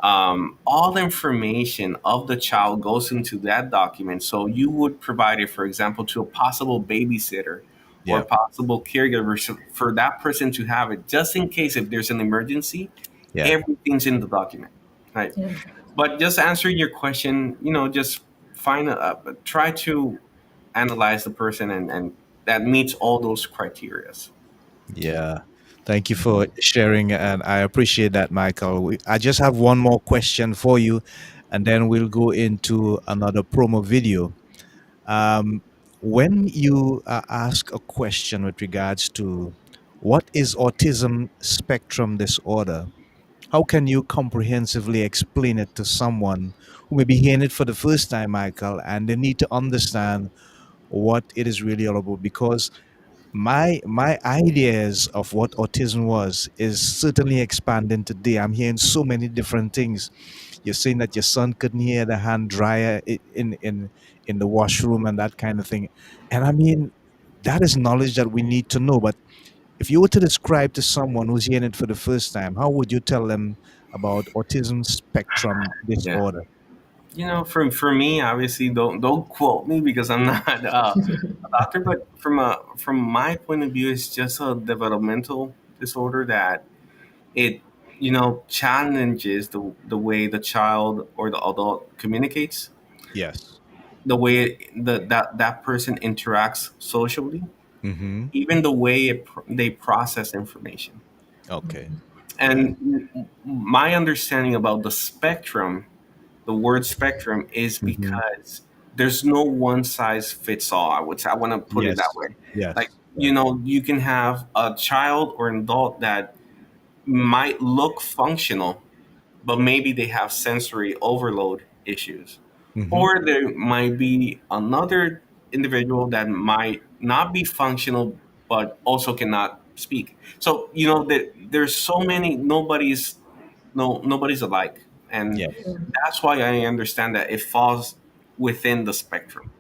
All the information of the child goes into that document. So you would provide it, for example, to a possible babysitter or Yeah. possible caregiver, for that person to have it, just in case if there's an emergency. Yeah. Everything's in the document, right? Yeah. But just answering your question, just try to analyze the person, and that meets all those criterias. Yeah. Thank you for sharing, and I appreciate that, Michael. I just have one more question for you, and then we'll go into another promo video. Um, when you ask a question with regards to what is autism spectrum disorder, how can you comprehensively explain it to someone who may be hearing it for the first time, Michael, and they need to understand what it is really all about? Because my ideas of what autism was is certainly expanding today. I'm hearing so many different things. You're saying that your son couldn't hear the hand dryer in the washroom and that kind of thing. And I mean, that is knowledge that we need to know. But if you were to describe to someone who's hearing it for the first time, how would you tell them about autism spectrum Yeah. disorder? For me, obviously, don't quote me because I'm not a doctor. But from my point of view, it's just a developmental disorder that it challenges the way the child or the adult communicates, Yes. the way that person interacts socially, Mm-hmm. even the way they process information. Okay. And my understanding about the spectrum, the word spectrum, is Mm-hmm. because there's no one size fits all. I want to put it that Yes. way. Like, Yes. Yes. you can have a child or an adult that might look functional, but maybe they have sensory overload issues. Mm-hmm. Or there might be another individual that might not be functional, but also cannot speak. So, there's so many, nobody's alike. And Yes. that's why I understand that it falls within the spectrum.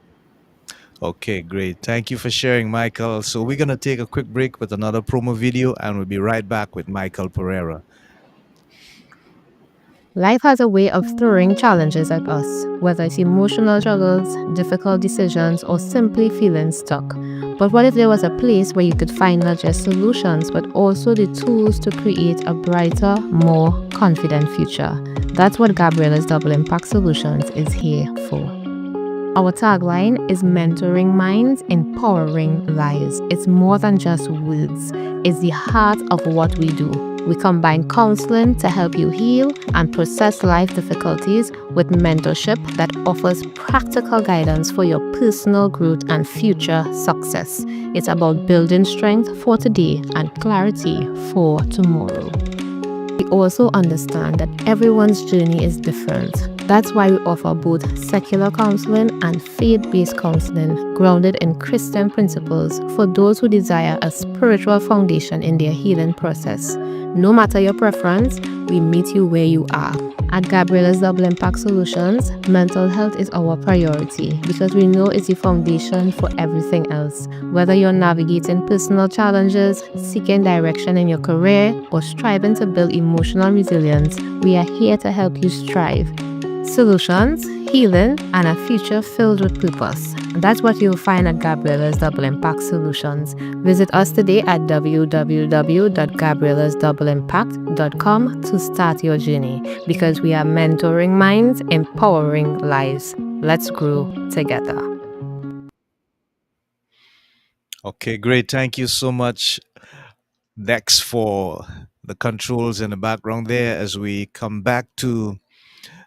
Okay, great. Thank you for sharing, Michael. So we're going to take a quick break with another promo video and we'll be right back with Michael Pereira. Life has a way of throwing challenges at us, whether it's emotional struggles, difficult decisions, or simply feeling stuck. But what if there was a place where you could find not just solutions, but also the tools to create a brighter, more confident future? That's what Gabriella's Double Impact Solutions is here for. Our tagline is mentoring minds, empowering lives. It's more than just words, it's the heart of what we do. We combine counseling to help you heal and process life difficulties with mentorship that offers practical guidance for your personal growth and future success. It's about building strength for today and clarity for tomorrow. We also understand that everyone's journey is different. That's why we offer both secular counseling and faith-based counseling grounded in Christian principles for those who desire a spiritual foundation in their healing process. No matter your preference, we meet you where you are. At Gabriella's Double Impact Solutions, mental health is our priority because we know it's the foundation for everything else. Whether you're navigating personal challenges, seeking direction in your career, or striving to build emotional resilience, we are here to help you strive. Solutions, healing, and a future filled with purpose. That's what you'll find at Gabriella's Double Impact Solutions. Visit us today at www.gabriellasdoubleimpact.com to start your journey because we are mentoring minds, empowering lives. Let's grow together. Okay, great. Thank you so much, Dex, for the controls in the background there as we come back to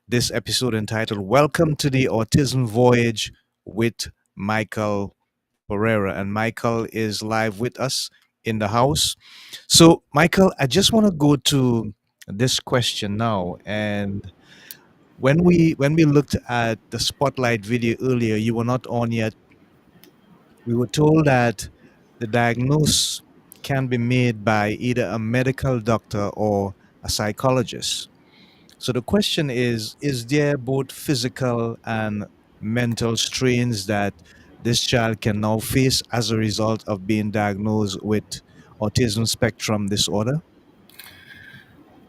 this episode entitled Welcome to the Autism Voyage with Michael Pereira. And Michael is live with us in the house. So, Michael, I just want to go to this question now. And when we looked at the spotlight video earlier, you were not on yet. We were told that the diagnosis can be made by either a medical doctor or a psychologist. So the question is there both physical and mental strains that this child can now face as a result of being diagnosed with autism spectrum disorder?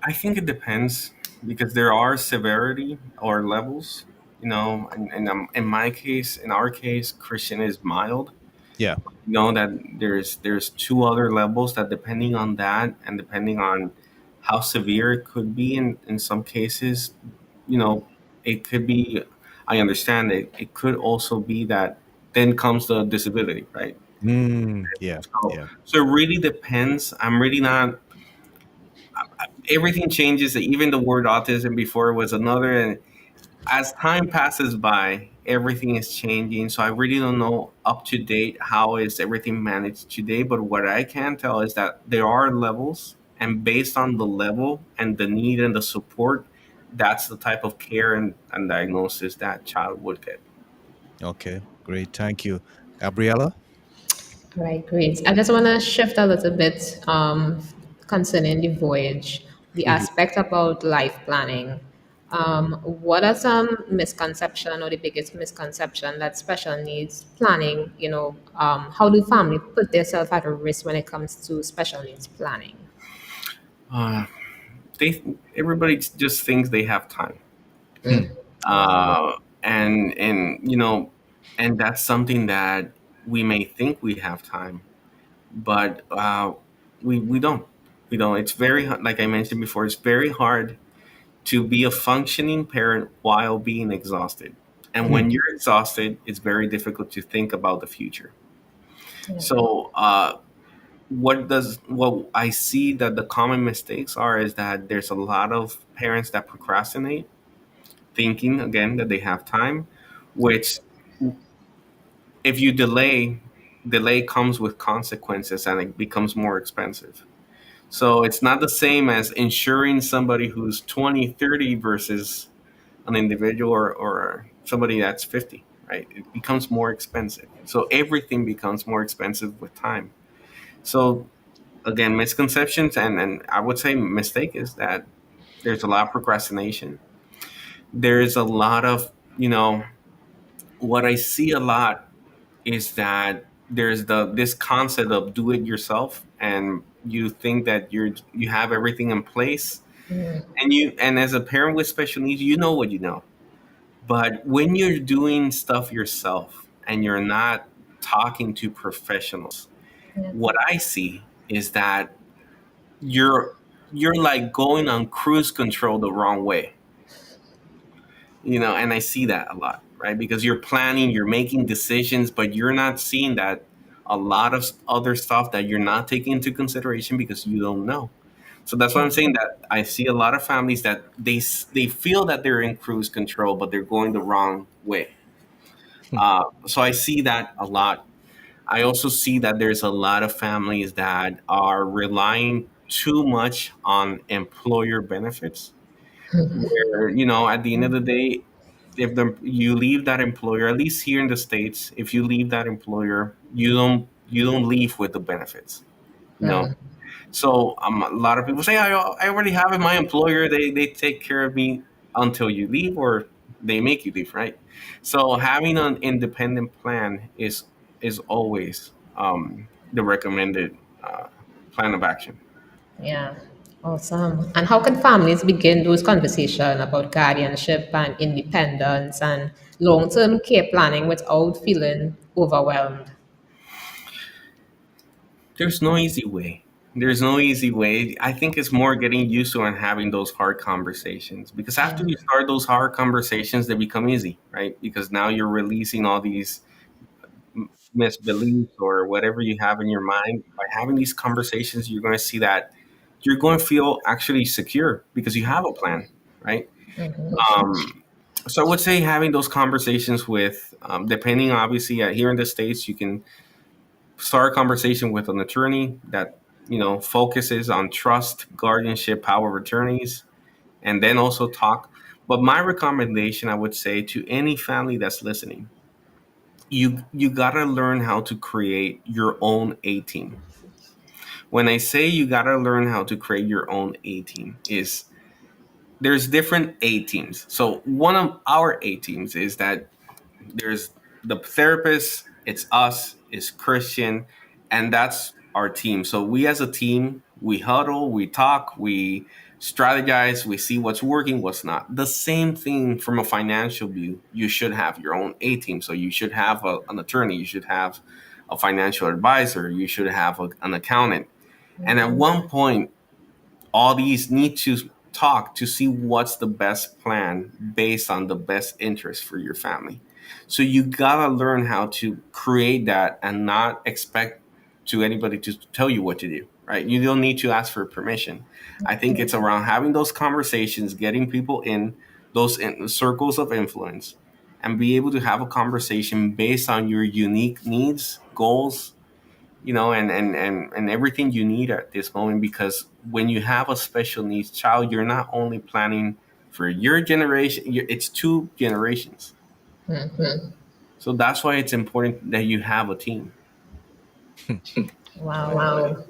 I think it depends because there are severity or levels. In my case, in our case, Christian is mild. Yeah. That there's two other levels that, depending on that and depending on how severe it could be in some cases, you know, it could be. I understand it. It could also be that then comes the disability, right? Yeah, So, yeah. so it really depends. I'm really not. Everything changes. Even the word autism before was another, and as time passes by, everything is changing. So I really don't know up to date how is everything managed today. But what I can tell is that there are levels, and based on the level and the need and the support, that's the type of care and diagnosis that child would get. Okay, great. Thank you. Gabriella? Right, great. I just want to shift a little bit concerning the voyage, the Mhm. aspect about life planning. What are some misconception or the biggest misconception that special needs planning, how do family put themselves at a risk when it comes to special needs planning? Uh, they everybody just thinks they have time, Hmm. Wow. uh, and and that's something that we may think we have time, but we don't. We don't. It's like I mentioned before. It's very hard to be a functioning parent while being exhausted. And Hmm. when you're exhausted, it's very difficult to think about the future. Yeah. So, what I see that the common mistakes are is that there's a lot of parents that procrastinate, thinking again that they have time, which if you delay comes with consequences and it becomes more expensive. So it's not the same as insuring somebody who's 20, 30 versus an individual or somebody that's 50, right? It becomes more expensive. So everything becomes more expensive with time. So again, misconceptions and I would say mistake is that there's a lot of procrastination. There's a lot of, what I see a lot is that there's this concept of do it yourself, and you think that you have everything in place, and as a parent with special needs, you know what you know. But when you're doing stuff yourself and you're not talking to professionals, Yeah. what I see is that you're you're like going on cruise control the wrong way. And I see that a lot, right? Because you're planning, you're making decisions, but you're not seeing that a lot of other stuff that you're not taking into consideration because you don't know. So that's why I'm saying that I see a lot of families that they feel that they're in cruise control, but they're going the wrong way. So I see that a lot. I also see that there's a lot of families that are relying too much on employer benefits, where at the end of the day, if you leave that employer, at least here in the states, if you leave that employer, you don't leave with the benefits. You know, so a lot of people say, I already have it. My employer, they take care of me until you leave or they make you leave, right? So having an independent plan is always the recommended plan of action. Yeah. Awesome. And how can families begin those conversations about guardianship and independence and long-term care planning without feeling overwhelmed? There's no easy way. There's no easy way. I think it's more getting used to and having those hard conversations, because after Yeah. you start those hard conversations, they become easy, right? Because now you're releasing all these misbeliefs or whatever you have in your mind. By having these conversations, you're going to see that you're going to feel actually secure because you have a plan, right? Um, so I would say having those conversations with, depending obviously, here in the States, you can start a conversation with an attorney that focuses on trust, guardianship, power of attorneys, and then also talk. But my recommendation, I would say to any family that's listening, you gotta learn how to create your own A team. When I say you gotta learn how to create your own A team, is there's different A teams. So one of our A teams is that there's the therapist, it's us, it's Christian, and that's our team. So we as a team, we huddle, we talk, we strategize, we see what's working, what's not. The same thing from a financial view. You should have your own A team. So you should have an attorney, you should have a financial advisor, you should have an accountant. And at one point, all these need to talk to see what's the best plan based on the best interest for your family. So you gotta learn how to create that and not expect to anybody to tell you what to do, right? You don't need to ask for permission. I think it's around having those conversations, getting people in those circles of influence, and be able to have a conversation based on your unique needs, goals, and everything you need at this moment. Because when you have a special needs child, you're not only planning for your generation, it's two generations. So that's why it's important that you have a team. Right. Wow.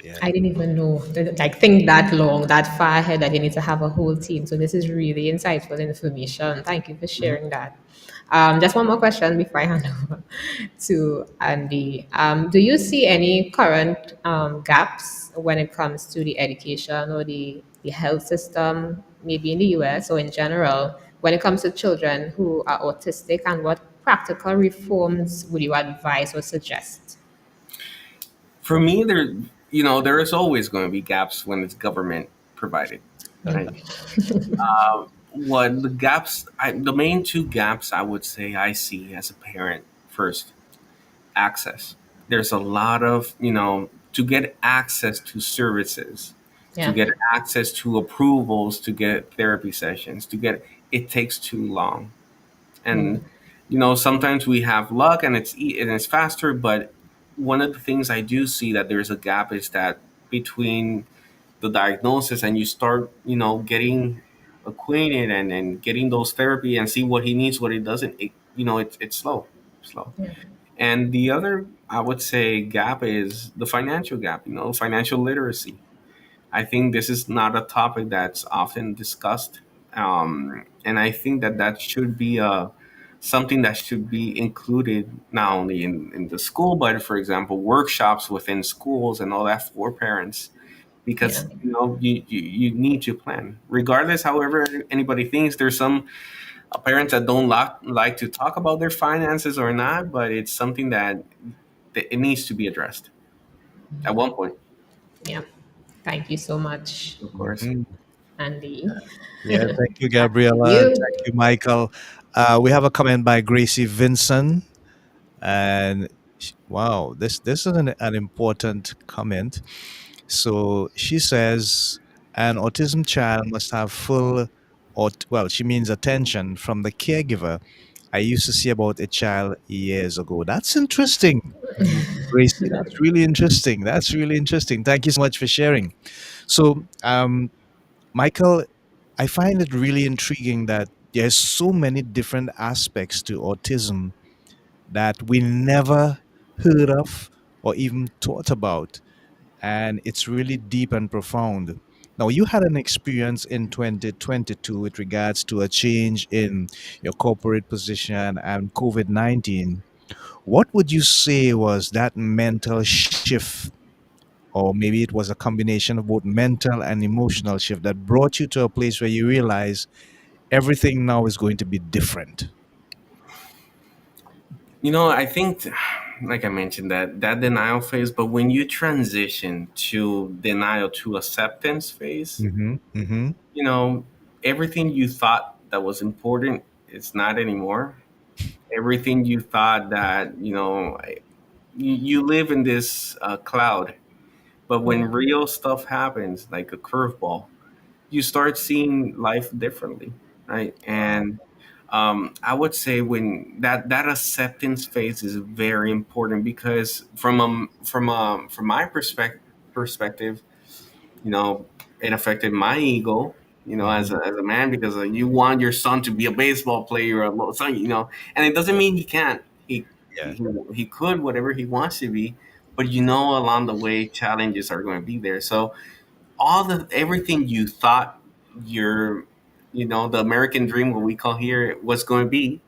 Yeah. I didn't even know, like, think that long, that far ahead, that you need to have a whole team. So this is really insightful information. Thank you for Mhm. sharing that. Just one more question before I hand over to Andy. Do you see any current gaps when it comes to the education or the health system, maybe in the US or in general, when it comes to children who are autistic, and what practical reforms would you advise or suggest? For me, there is always going to be gaps when it's government provided, right? What the gaps? The main two gaps I would say I see as a parent. First, access. There's a lot of, to get access to services, to Yeah. get access to approvals, to get therapy sessions, it takes too long. And sometimes we have luck and it's faster, but one of the things I do see that there's a gap is that between the diagnosis and you start, getting acquainted and getting those therapy and see what he needs, what he doesn't, it's slow. And the other, I would say, gap is the financial gap, financial literacy. I think this is not a topic that's often discussed. And I think that should be something that should be included not only in the school, but for example, workshops within schools and all that for parents. Yeah. Because you need to plan. Regardless, however anybody thinks, there's some parents that don't like to talk about their finances or not, but it's something that it needs to be addressed at one point, Yeah. Thank you so much, of course. Mhm. Andy. Yeah. Thank you, Back to Gabriela. you. Thank you, Michael. We have a comment by Gracie Vinson, and wow, this is an important comment. So she says an autism child must have full, or well, she means attention from the caregiver. I used to see about a child years ago. That's interesting, Mhm. Gracie. That's really interesting. That's really interesting. Thank you so much for sharing. So, Michael, I find it really intriguing that there's so many different aspects to autism that we never heard of or even thought about. And it's really deep and profound. Now, you had an experience in 2022 with regards to a change in your corporate position and COVID 19. What would you say was that mental shift, or maybe it was a combination of both mental and emotional shift that brought you to a place where you realize everything now is going to be different? I think, like I mentioned, that denial phase, but when you transition to denial to acceptance phase, Mm-hmm. Mm-hmm. you know, everything you thought that was important, it's not anymore. Everything you thought that, you live in this cloud, but when real stuff happens, like a curveball, you start seeing life differently, right? Wow. And I would say when that acceptance phase is very important because from my perspective, you know, it affected my ego, Mm-hmm. as a man because you want your son to be a baseball player or a son, and it doesn't mean he can't. Yeah. He could whatever he wants to be, but along the way challenges are going to be there. So everything you thought your the American dream, what we call here, was going to be,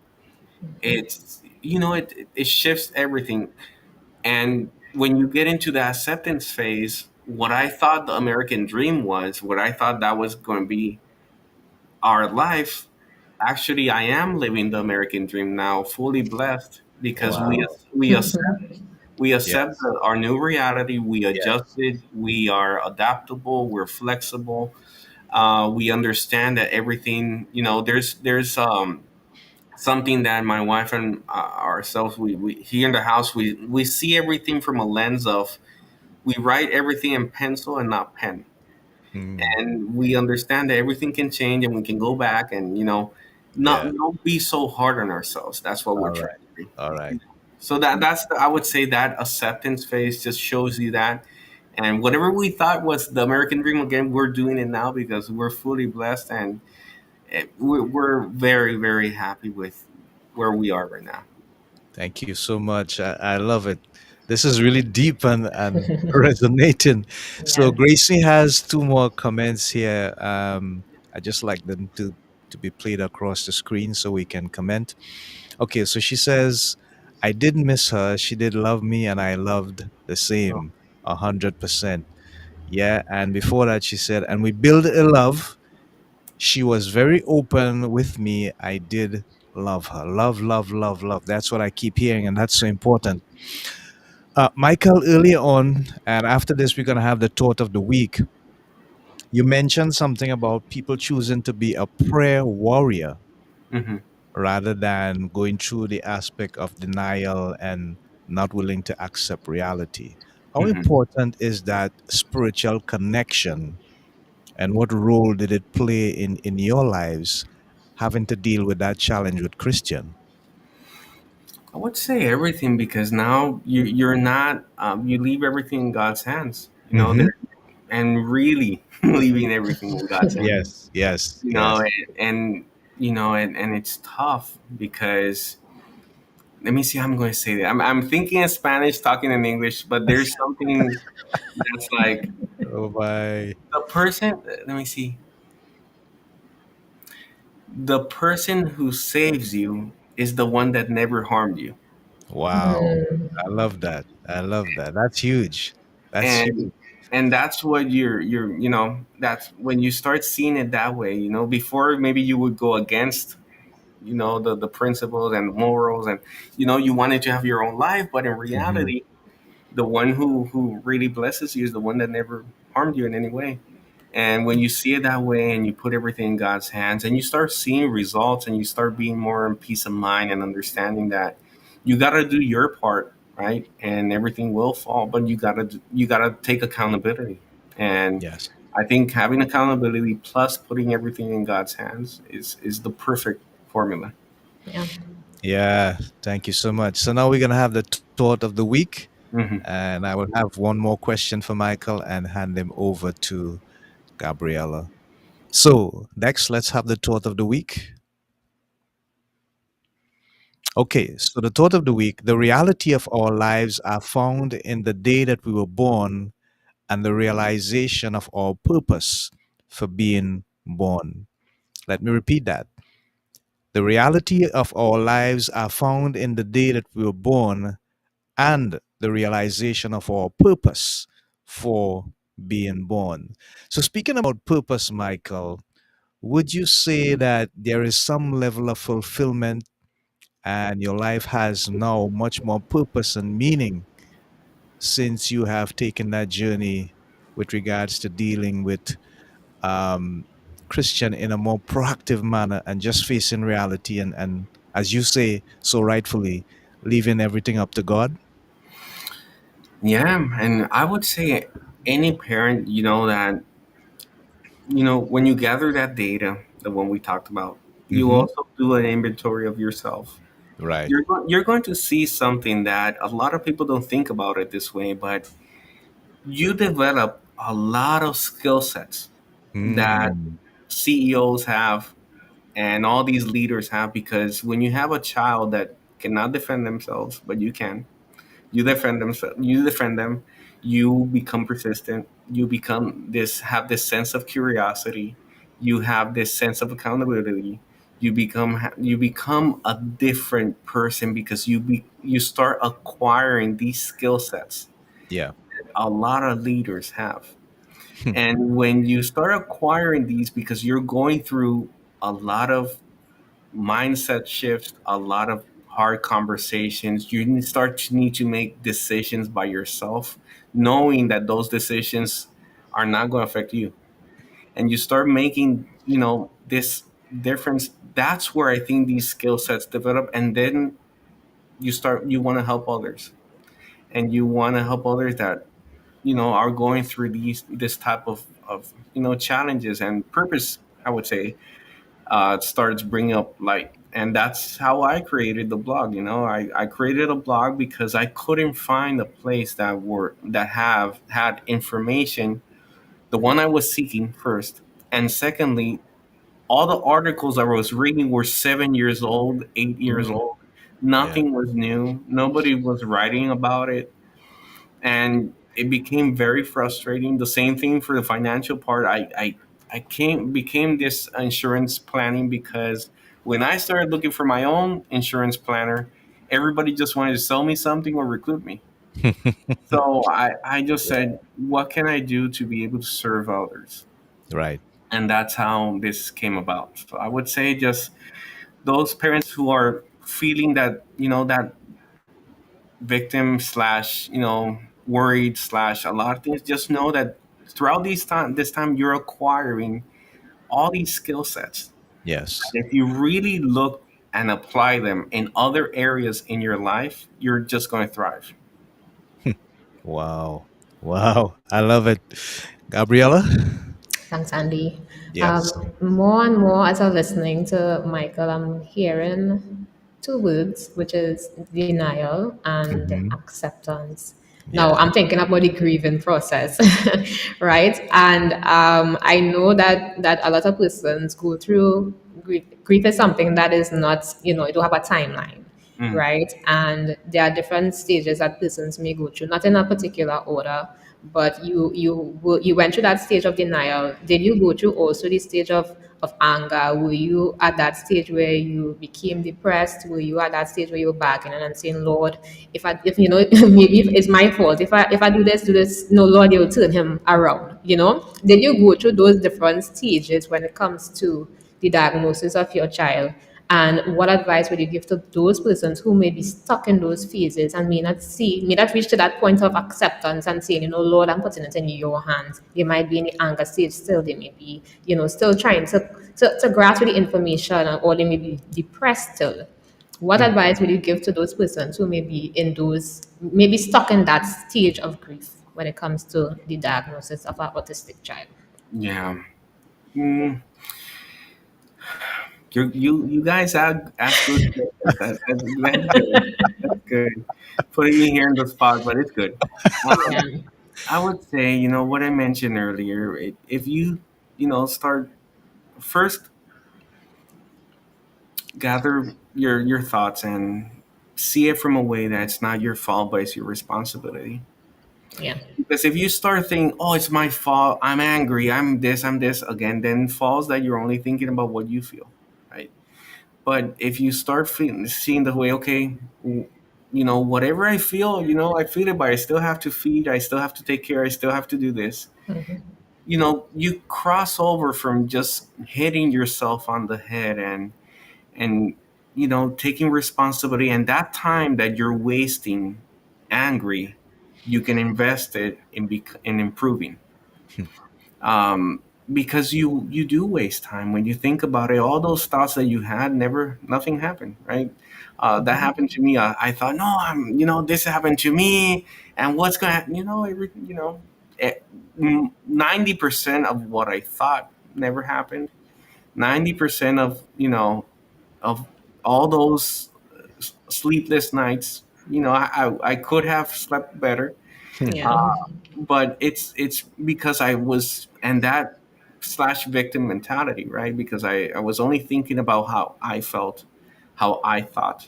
it's it shifts everything. And when you get into the acceptance phase, what I thought the American dream was, what I thought that was going to be our life, actually I am living the American dream now, fully blessed because Wow. we accept Yes. our new reality, we Yes. adjusted, we are adaptable, we're flexible. We understand that everything, there's something that my wife and ourselves, we here in the house, we see everything from a lens of, we write everything in pencil and not pen, Mm, and we understand that everything can change and we can go back and, yeah. not be so hard on ourselves. That's what we're All right. trying to All right. do. So I would say that acceptance phase just shows you that. And whatever we thought was the American dream, again, we're doing it now because we're fully blessed, and we're very, very happy with where we are right now. Thank you so much. I love it. This is really deep and resonating. So Yeah. Gracie has two more comments here. I just like them to be played across the screen so we can comment. Okay, so she says, I did miss her. She did love me, and I loved the Oh. same, 100%. Yeah, and before that, she said, and we built a love. She was very open with me. I did love her. Love, love, love, love. That's what I keep hearing, and that's so important. Michael, earlier on, and after this, we're going to have the thought of the week. You mentioned something about people choosing to be a prayer warrior Hmm. rather than going through the aspect of denial and not willing to accept reality. How Hmm. important is that spiritual connection, and what role did it play in your lives having to deal with that challenge with Christian? I would say everything, because now you're not, you leave everything in God's hands. Hmm. And really leaving everything in God's hands. Yes, yes, You know, yes. and and it's tough because, let me see how I'm going to say that. I'm thinking in Spanish, talking in English, but there's something that's like, Oh my. the person. Let me see. The person who saves you is the one that never harmed you, Wow. I love that. I love that. That's huge. That's and huge. that's what that's when you start seeing it that way. Before, maybe you would go against, the principles and morals, and you wanted to have your own life, but in Hmm. reality, the one who really blesses you is the one that never harmed you in any way. And when you see it that way and you put everything in God's hands and you start seeing results and you start being more in peace of mind and understanding that you got to do your part, right? And everything will fall, but you got to take accountability. And Yes. I think having accountability plus putting everything in God's hands is the perfect formula. Yeah. Yeah. Thank you so much. So now we're going to have the thought of the week. Hmm. And I will have one more question for Michael and hand him over to Gabriella. So, next, let's have the thought of the week. Okay, so the thought of the week, the reality of our lives are found in the day that we were born and the realization of our purpose for being born. Let me repeat that. The reality of our lives are found in the day that we were born and the realization of our purpose for being born. So, speaking about purpose, Michael, would you say that there is some level of fulfillment and your life has now much more purpose and meaning since you have taken that journey with regards to dealing with um, Christian in a more proactive manner and just facing reality and as you say so rightfully, leaving everything up to God? Yeah, and I would say any parent, that when you gather that data, the one we talked about, you Hmm. also do an inventory of yourself. Right. You're going to see something that a lot of people don't think about it this way, but you develop a lot of skill sets that Mm. CEOs have and all these leaders have, because when you have a child that cannot defend themselves, but you can, you defend them, you become persistent, you become this have this sense of curiosity, you have this sense of accountability, you become a different person because you start acquiring these skill sets Yeah. a lot of leaders have. And when you start acquiring these, because you're going through a lot of mindset shifts, a lot of hard conversations. You need to make decisions by yourself, knowing that those decisions are not going to affect you. And you start making, this. difference. That's where I think these skill sets develop, and then you want to help others, and you want to help others that are going through this type of challenges and purpose. I would say starts bringing up light, and that's how I created the blog. I created a blog because I couldn't find a place that have had information, the one I was seeking first, and secondly, all the articles I was reading were 7 years old, 8 years Mm, old. yeah. Nothing was new. Nobody was writing about it, and it became very frustrating. The same thing for the financial part. I came became this insurance planning because when I started looking for my own insurance planner, everybody just wanted to sell me something or recruit me. So I just said, what can I do to be able to serve others? Right. And that's how this came about. So I would say just those parents who are feeling that, that victim slash, worried slash a lot of things, just know that throughout this time you're acquiring all these skill sets. Yes. And if you really look and apply them in other areas in your life, you're just going to thrive. Wow. Wow. I love it. Gabriella? Thanks, Andy. Yes. More and more as I'm listening to Michael, I'm hearing two words, which is denial and Hmm. acceptance. Now, Yes. I'm thinking about the grieving process, right? And I know that a lot of persons go through grief. Grief is something that is not, you don't have a timeline, Mm. right? And there are different stages that persons may go through, not in a particular order, but you went through that stage of denial. Did you go through also the stage of anger? Were you at that stage where you became depressed? Were you at that stage where you were bargaining and saying, Lord, if maybe if it's my fault, if I do this, no, Lord, you'll turn him around, Did you go through those different stages when it comes to the diagnosis of your child? And what advice would you give to those persons who may be stuck in those phases and may not reach to that point of acceptance and saying, Lord, I'm putting it in your hands. They might be in the anger stage still. They may be, still trying to grasp the information, or they may be depressed still. What Mm. advice would you give to those persons who may be maybe stuck in that stage of grief when it comes to the diagnosis of an autistic child? Yeah. Mm. You guys ask good questions. That's good. That's good. Putting me here in the spot, but it's good. Yeah. Um, I would say, what I mentioned earlier. If you, start first, gather your thoughts and see it from a way that it's not your fault, but it's your responsibility. Yeah. Because if you start thinking, "Oh, it's my fault. I'm angry. I'm this," again, then falls that you're only thinking about what you feel, right? But if you start seeing the way, okay, whatever I feel, I feel it, but I still have to feed, I still have to take care, I still have to do this. You cross over from just hitting yourself on the head and taking responsibility, and that time that you're wasting angry, you can invest it in improving, um, because you do waste time when you think about it. All those thoughts that you had, nothing happened, right? That happened to me. I thought, no, this happened to me, and what's gonna happen? 90% of what I thought never happened. 90% of all those sleepless nights, I could have slept better, Yeah. but it's because I was and that slash victim mentality, right? Because I was only thinking about how I felt, how I thought,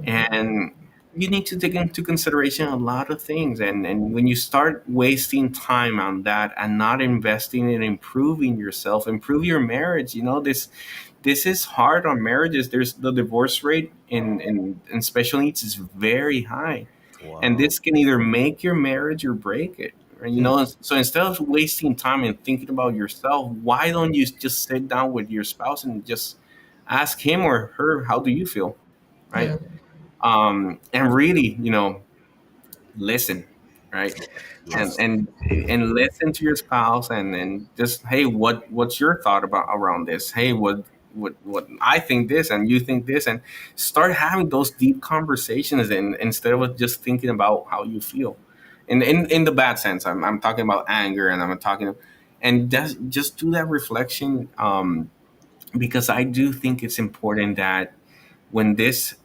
and you need to take into consideration a lot of things. And when you start wasting time on that and not investing in improving yourself, improve your marriage, this is hard on marriages. There's the divorce rate in special needs is very high, and Wow. this can either make your marriage or break it, right? So instead of wasting time and thinking about yourself, why don't you just sit down with your spouse and just ask him or her, how do you feel, right? And really, listen, right? and Yes. and listen to your spouse, and just, hey, what's your thought about around this? Hey, what I think this and you think this, and start having those deep conversations, and instead of just thinking about how you feel, in the bad sense. I'm talking about anger, and I'm talking, and just do that reflection, because I do think it's important that when this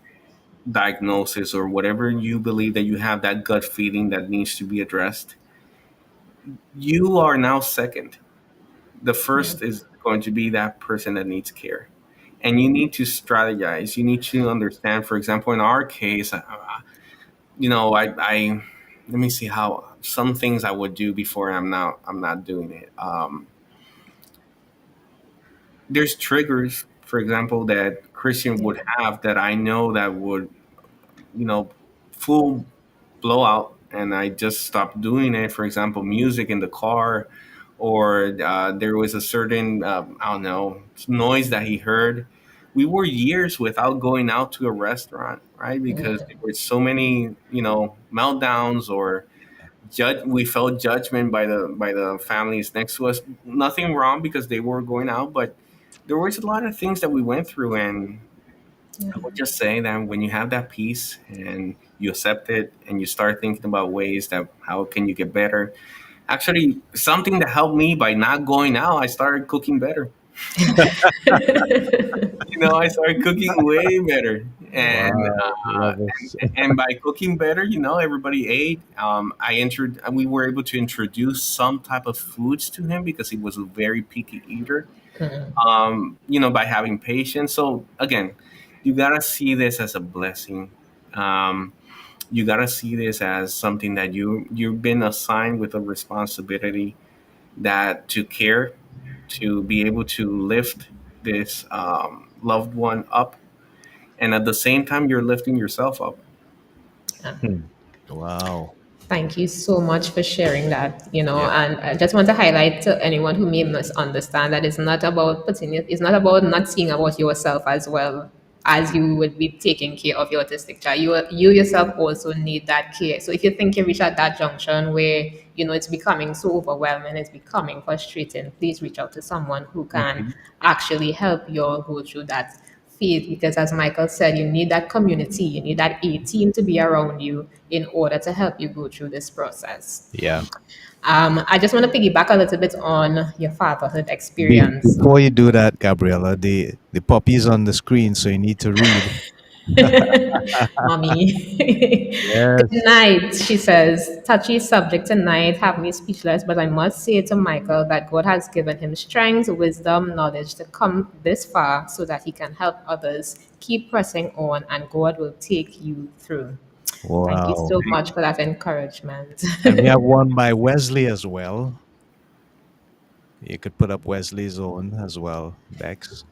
diagnosis or whatever you believe that you have, that gut feeling that needs to be addressed, you are now second. The Yeah. first is going to be that person that needs care, and you need to strategize. You need to understand, for example, in our case, I let me see how some things I would do before I'm not doing it. There's triggers, for example, that Christian would have that I know that would, you know, full blowout, and I just stopped doing it. For example, music in the car, or there was a certain, I don't know, noise that he heard. We were years without going out to a restaurant, right? Because there were so many, meltdowns, or we felt judgment by the families next to us. Nothing wrong because they were going out, but there was a lot of things that we went through, and I would just say that when you have that peace and you accept it and you start thinking about ways that how can you get better. Actually, something that helped me by not going out, I started cooking better. I started cooking way better, and Wow, love it. and by cooking better, everybody ate. We were able to introduce some type of foods to him because he was a very picky eater. By having patience. So again, you gotta see this as a blessing. Um, you gotta see this as something that you've been assigned with a responsibility, that to care, to be able to lift this loved one up, and at the same time you're lifting yourself up. Hmm. Wow. Thank you so much for sharing that, Yeah. and I just want to highlight to anyone who may misunderstand that it's not about it's not about not seeing about yourself as well as you would be taking care of your autistic child. You yourself also need that care. So if you think you reach at that junction where, it's becoming so overwhelming, it's becoming frustrating, please reach out to someone who can Mhm. actually help you go through that faith, because as Michael said, you need that community, you need that A team to be around you in order to help you go through this process. Yeah. I just want to piggyback a little bit on your fatherhood experience. Before you do that, Gabriella, the puppy's on the screen, so you need to read. Mommy. Good Yes. night, she says. Touchy subject tonight, have me speechless, but I must say to Michael that God has given him strength, wisdom, knowledge to come this far so that he can help others. Keep pressing on, and God will take you through. Thank you Wow. so much for that encouragement. And we have one by Wesley as well. You could put up Wesley's own as well, Bex.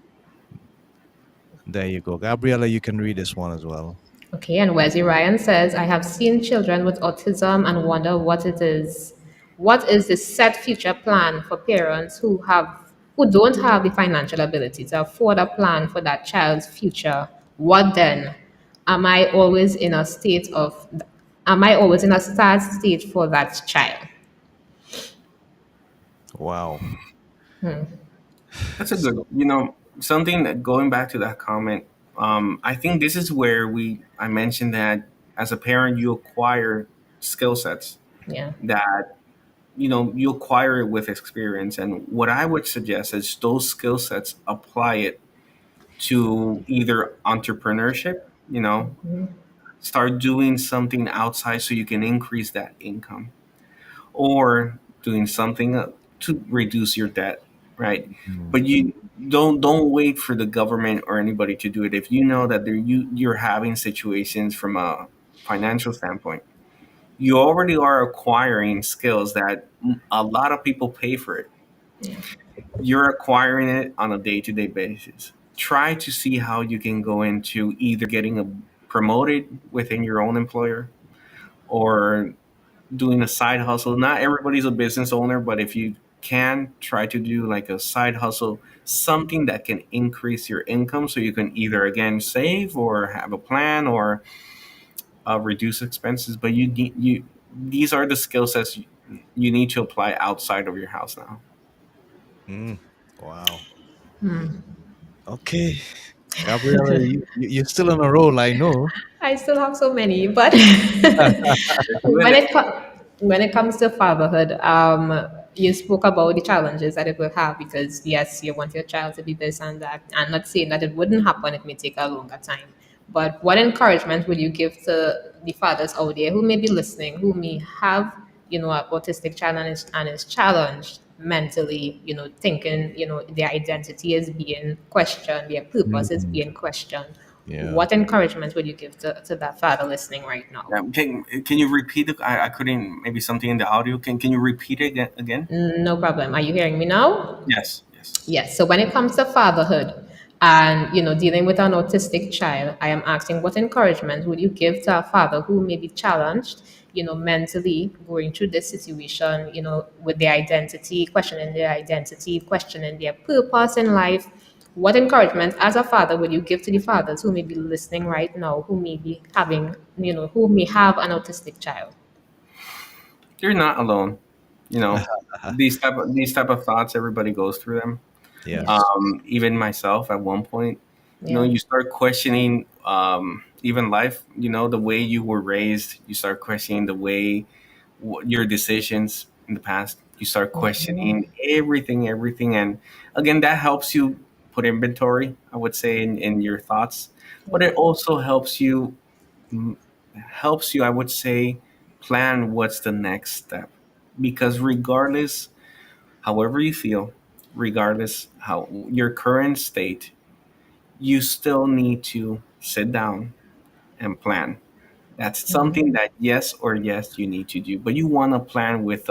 There you go. Gabriella, you can read this one as well. Okay, and Wesley Ryan says, I have seen children with autism and wonder what it is. What is the set future plan for parents who don't have the financial ability to afford a plan for that child's future? What then? Am I always in a state of am I always in a sad state for that child? Wow. That's a good, something that, going back to that comment. I think this is where I mentioned that as a parent, you acquire skill sets Yeah. that you acquire it with experience. And what I would suggest is those skill sets, apply it to either entrepreneurship, start doing something outside so you can increase that income, or doing something to reduce your debt, right? Mm. But you don't wait for the government or anybody to do it. If you know that you're having situations from a financial standpoint, you already are acquiring skills that a lot of people pay for it. You're acquiring it on a day-to-day basis. Try to see how you can go into either getting promoted within your own employer, or doing a side hustle. Not everybody's a business owner, but if you can, try to do like a side hustle, something that can increase your income so you can either again save or have a plan, or reduce expenses. But these are the skill sets you need to apply outside of your house now. Mm. Wow. Okay, Gabriella, you're still on a roll, I know. I still have so many, but Let's do when it. when it comes to fatherhood, you spoke about the challenges that it will have because yes, you want your child to be this and that. I'm not saying that it wouldn't happen; it may take a longer time. But what encouragement would you give to the fathers out there who may be listening, who may have, an autistic child and is challenged mentally, thinking, their identity is being questioned, their purpose is Mhm. being questioned. Yeah. What encouragement would you give to that father listening right now? Can you repeat it? I couldn't. Maybe something in the audio. Can you repeat it again? No problem. Are you hearing me now? Yes. Yes. Yes. So when it comes to fatherhood and dealing with an autistic child, I am asking what encouragement would you give to a father who may be challenged, mentally going through this situation, with their identity, questioning their purpose in life. What encouragement as a father would you give to the fathers who may be listening right now, who may be having, who may have an autistic child? You're not alone. You know, these type of thoughts. Everybody goes through them. Yeah. Yes. Even myself at one point, Yeah. you start questioning even life, the way you were raised. You start questioning the way your decisions in the past. You start questioning everything. And again, that helps you put inventory, I would say, in your thoughts. But it also mm, helps you, I would say, plan what's the next step. Because regardless, however you feel, regardless how your current state, you still need to sit down and plan. That's something that yes or yes you need to do, but you want to plan with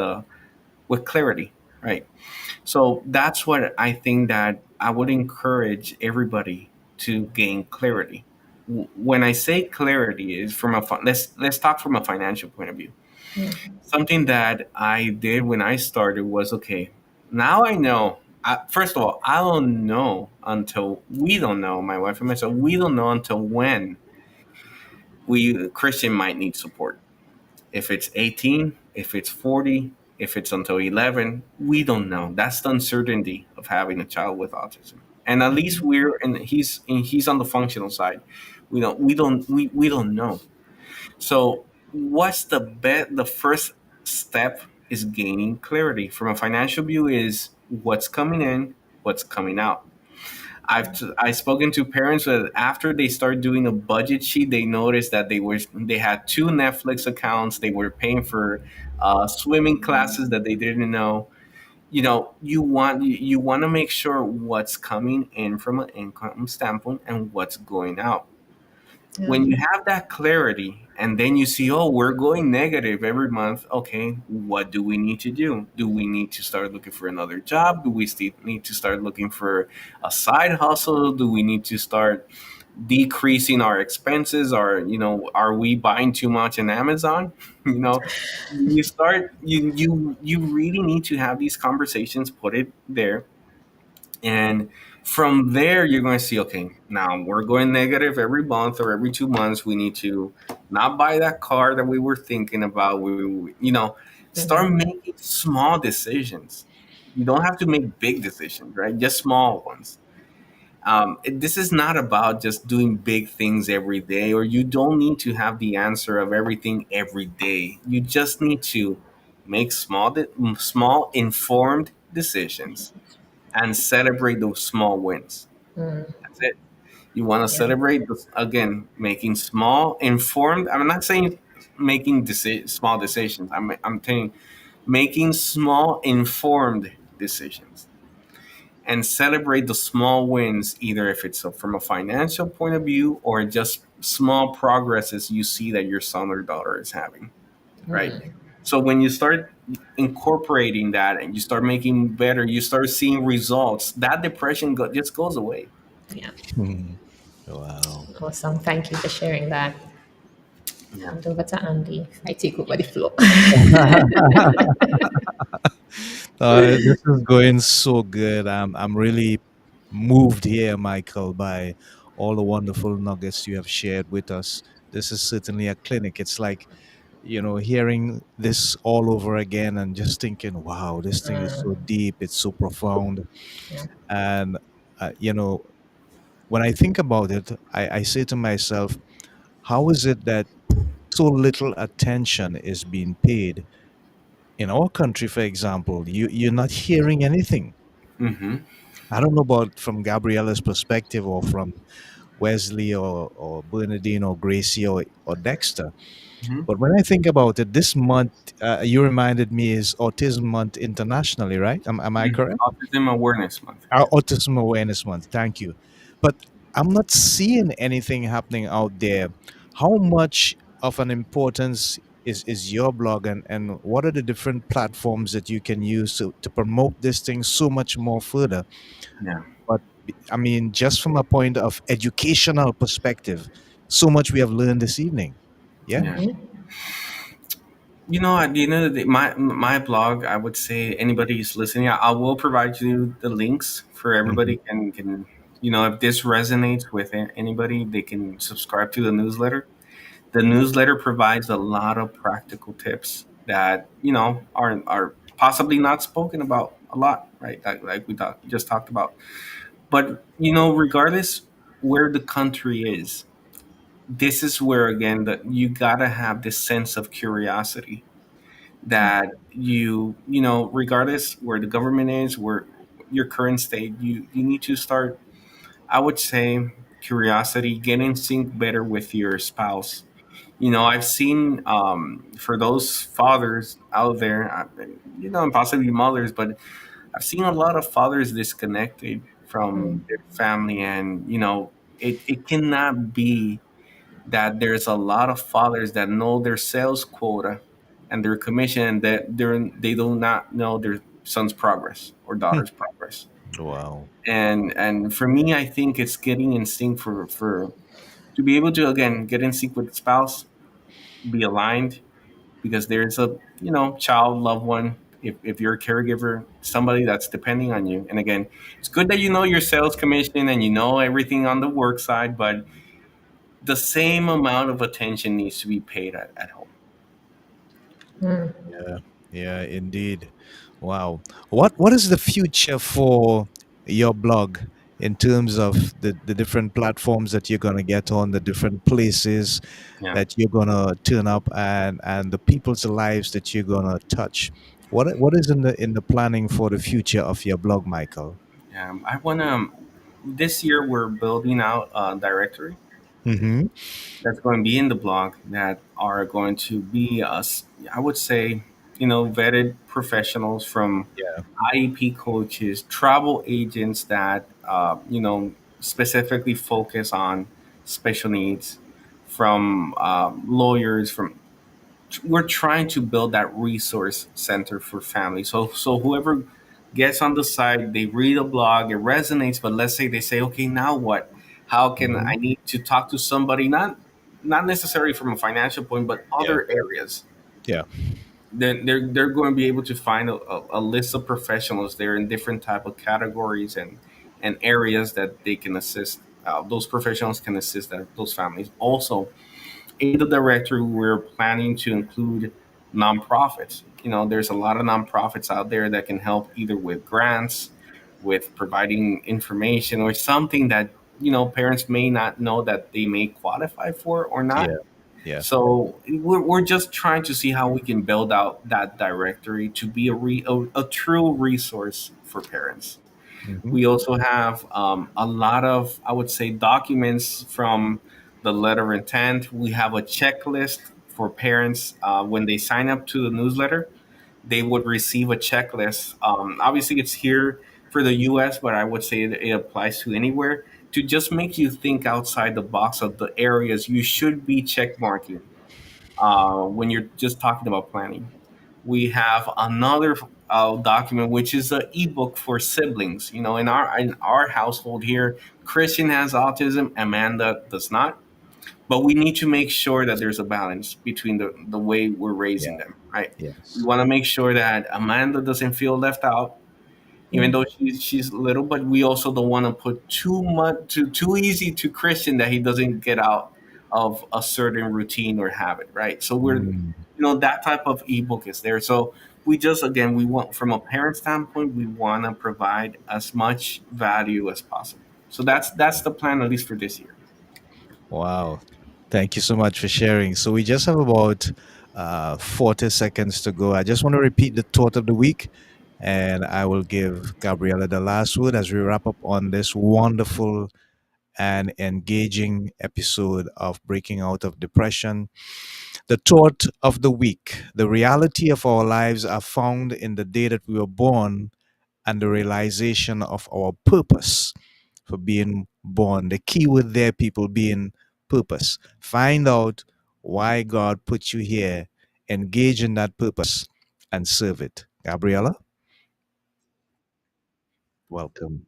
clarity, right? So that's what I think that I would encourage everybody to gain clarity. When I say clarity is from let's talk from a financial point of view. Something that I did when I started was okay. Now I know. First of all, I don't know until we don't know. My wife and myself, we don't know until when we Christian might need support. If it's 18, if it's 40, if it's until 11, we don't know. That's the uncertainty of having a child with autism. And at least he's on the functional side. We don't know. So what's the first step is gaining clarity from a financial view is what's coming in, what's coming out. I've spoken to parents that after they start doing a budget sheet, they noticed that they had two Netflix accounts. They were paying for swimming classes that they didn't know. You want to make sure what's coming in from an income standpoint and what's going out. Yeah. When you have that clarity and then you see, oh, we're going negative every month, okay, what do we need to do? Do we need to start looking for another job? Do we still need to start looking for a side hustle? Do we need to start decreasing our expenses? Or are we buying too much in Amazon? you know you really need to have these conversations, put it there, and from there, you're going to see, okay, now we're going negative every month or every 2 months. We need to not buy that car that we were thinking about. Start making small decisions. You don't have to make big decisions, right? Just small ones. This is not about just doing big things every day, or you don't need to have the answer of everything every day. You just need to make small informed decisions and celebrate those small wins. That's it. You want to Yeah. celebrate, again, making small, informed. I'm not saying making small decisions. I'm saying making small, informed decisions and celebrate the small wins, either if it's from a financial point of view or just small progresses you see that your son or daughter is having, right? So when you start incorporating that and you start making better, you start seeing results. That depression just goes away. Yeah. Hmm. Wow. Awesome. Thank you for sharing that. Yeah. Hand over to Andy. I take over the floor. This is going so good. I'm really moved here, Michael, by all the wonderful nuggets you have shared with us. This is certainly a clinic. It's like, hearing this all over again and just thinking, wow, this thing is so deep, it's so profound. Yeah. And, uh, you know, when I think about it, I say to myself, how is it that so little attention is being paid in our country? For example, you're not hearing anything. Mm-hmm. I don't know about from Gabriella's perspective, or from Wesley, or Bernadine, or Gracie, or Dexter. Hmm. But when I think about it, this month, you reminded me, is Autism Month internationally, right? Am I Hmm. correct? Autism Awareness Month. Our Yes. Autism Awareness Month. Thank you. But I'm not seeing anything happening out there. How much of an importance is your blog, and what are the different platforms that you can use to promote this thing so much more further? Yeah. But I mean, just from a point of educational perspective, so much we have learned this evening. Yeah. Yeah. At the end of the day, my blog, I would say anybody who's listening, I will provide you the links for Hmm. everybody can if this resonates with anybody, they can subscribe to the newsletter. The newsletter provides a lot of practical tips that are possibly not spoken about a lot, right? Like we just talked about. But regardless where the country is, this is where again that you gotta have this sense of curiosity that regardless where the government is, where your current state, you need to start, I would say, curiosity, get in sync better with your spouse. I've seen, for those fathers out there, and possibly mothers, but I've seen a lot of fathers disconnected from their family, and it cannot be that there's a lot of fathers that know their sales quota and their commission, and that they do not know their son's progress or daughter's progress. Wow. And for me, I think it's getting in sync for to be able to again get in sync with the spouse, be aligned, because there's a child, loved one, if you're a caregiver, somebody that's depending on you. And again, it's good that you know your sales commission and you know everything on the work side, but the same amount of attention needs to be paid at home. Yeah, yeah, indeed. Wow. What is the future for your blog in terms of the different platforms that you're gonna get on, the different places Yeah. that you're gonna turn up, and the people's lives that you're gonna touch? What is in the planning for the future of your blog, Michael? I want to. This year, we're building out a directory Mm-hmm. that's going to be in the blog that are going to be us. I would say, vetted professionals from Yeah. IEP coaches, travel agents that specifically focus on special needs, from lawyers, from we're trying to build that resource center for families. So whoever gets on the site, they read a blog, it resonates, but let's say they say, okay, now what? How can Hmm. I need to talk to somebody, not necessarily from a financial point, but Yeah. other areas? Yeah. Then they're going to be able to find a list of professionals there in different type of categories and areas that they can assist. Those professionals can assist those families. Also, in the directory, we're planning to include nonprofits. There's a lot of nonprofits out there that can help either with grants, with providing information, or something that parents may not know that they may qualify for or Yeah. not. Yeah. So we're just trying to see how we can build out that directory to be a true resource for parents. Hmm. We also have a lot of, I would say, documents from the letter of intent. We have a checklist for parents when they sign up to the newsletter. They would receive a checklist. Obviously, it's here for the U.S., but I would say it applies to anywhere, to just make you think outside the box of the areas you should be check marking when you're just talking about planning. We have another document, which is an ebook for siblings. In our household here, Christian has autism, Amanda does not, but we need to make sure that there's a balance between the way we're raising Yeah. them. Right? We Yes. want to make sure that Amanda doesn't feel left out, even though she's little, but we also don't want to put too much too easy to Christian that he doesn't get out of a certain routine or habit, right? So we're Mm. that type of ebook is there. So we just again we want, from a parent standpoint, we want to provide as much value as possible. So that's the plan, at least for this year. Wow. Thank you so much for sharing. So we just have about 40 seconds to go. I just want to repeat the thought of the week, and I will give Gabriela the last word as we wrap up on this wonderful and engaging episode of Breaking Out of Depression. The thought of the week: the reality of our lives are found in the day that we were born and the realization of our purpose for being born. The key word there, people, being purpose. Find out why God put you here, engage in that purpose, and serve it. Gabriela, welcome.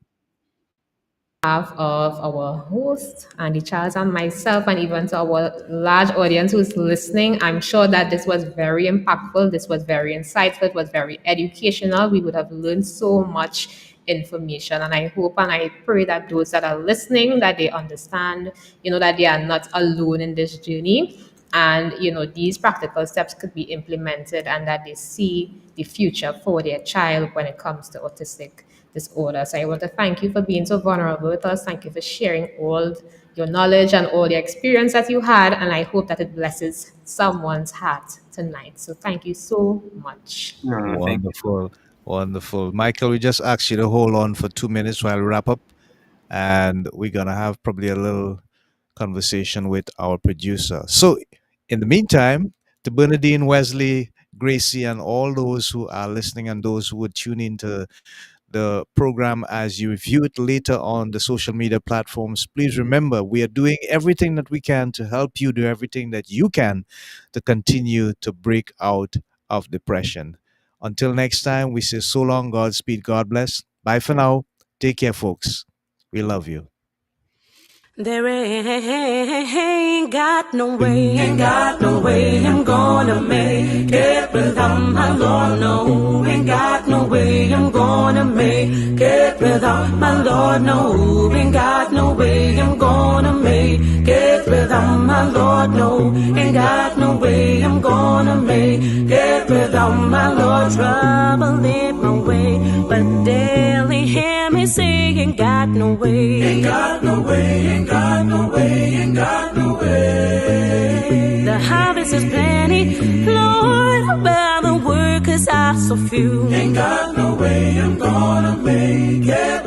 Behalf of our host, Andy Charles, and myself, and even to our large audience who's listening, I'm sure that this was very impactful. This was very insightful. It was very educational. We would have learned so much information, and I hope and I pray that those that are listening, that they understand, that they are not alone in this journey, and these practical steps could be implemented, and that they see the future for their child when it comes to autistic disorder. So I want to thank you for being so vulnerable with us. Thank you for sharing all your knowledge and all the experience that you had, and I hope that it blesses someone's heart tonight. So thank you so much. No, no, thank you. Wonderful. Wonderful. Michael, we just asked you to hold on for 2 minutes while we wrap up, and we're going to have probably a little conversation with our producer. So, in the meantime, to Bernadine, Wesley, Gracie, and all those who are listening and those who would tune into the program as you review it later on the social media platforms, please remember we are doing everything that we can to help you do everything that you can to continue to break out of depression. Until next time, we say so long, Godspeed, God bless. Bye for now. Take care, folks. We love you. There ain't got no way, ain't got no way I'm gonna make it without my Lord, no. Ain't got no way I'm gonna make it without my Lord, no. Ain't got no way I'm gonna make it without my Lord, no. Ain't got no way I'm gonna make it without my Lord. Trouble in my way, but daily hear me say, ain't got no way, ain't got no way, ain't got no way, ain't got no way. The harvest is plenty, Lord, but the workers are so few. Ain't got no way I'm gonna make it.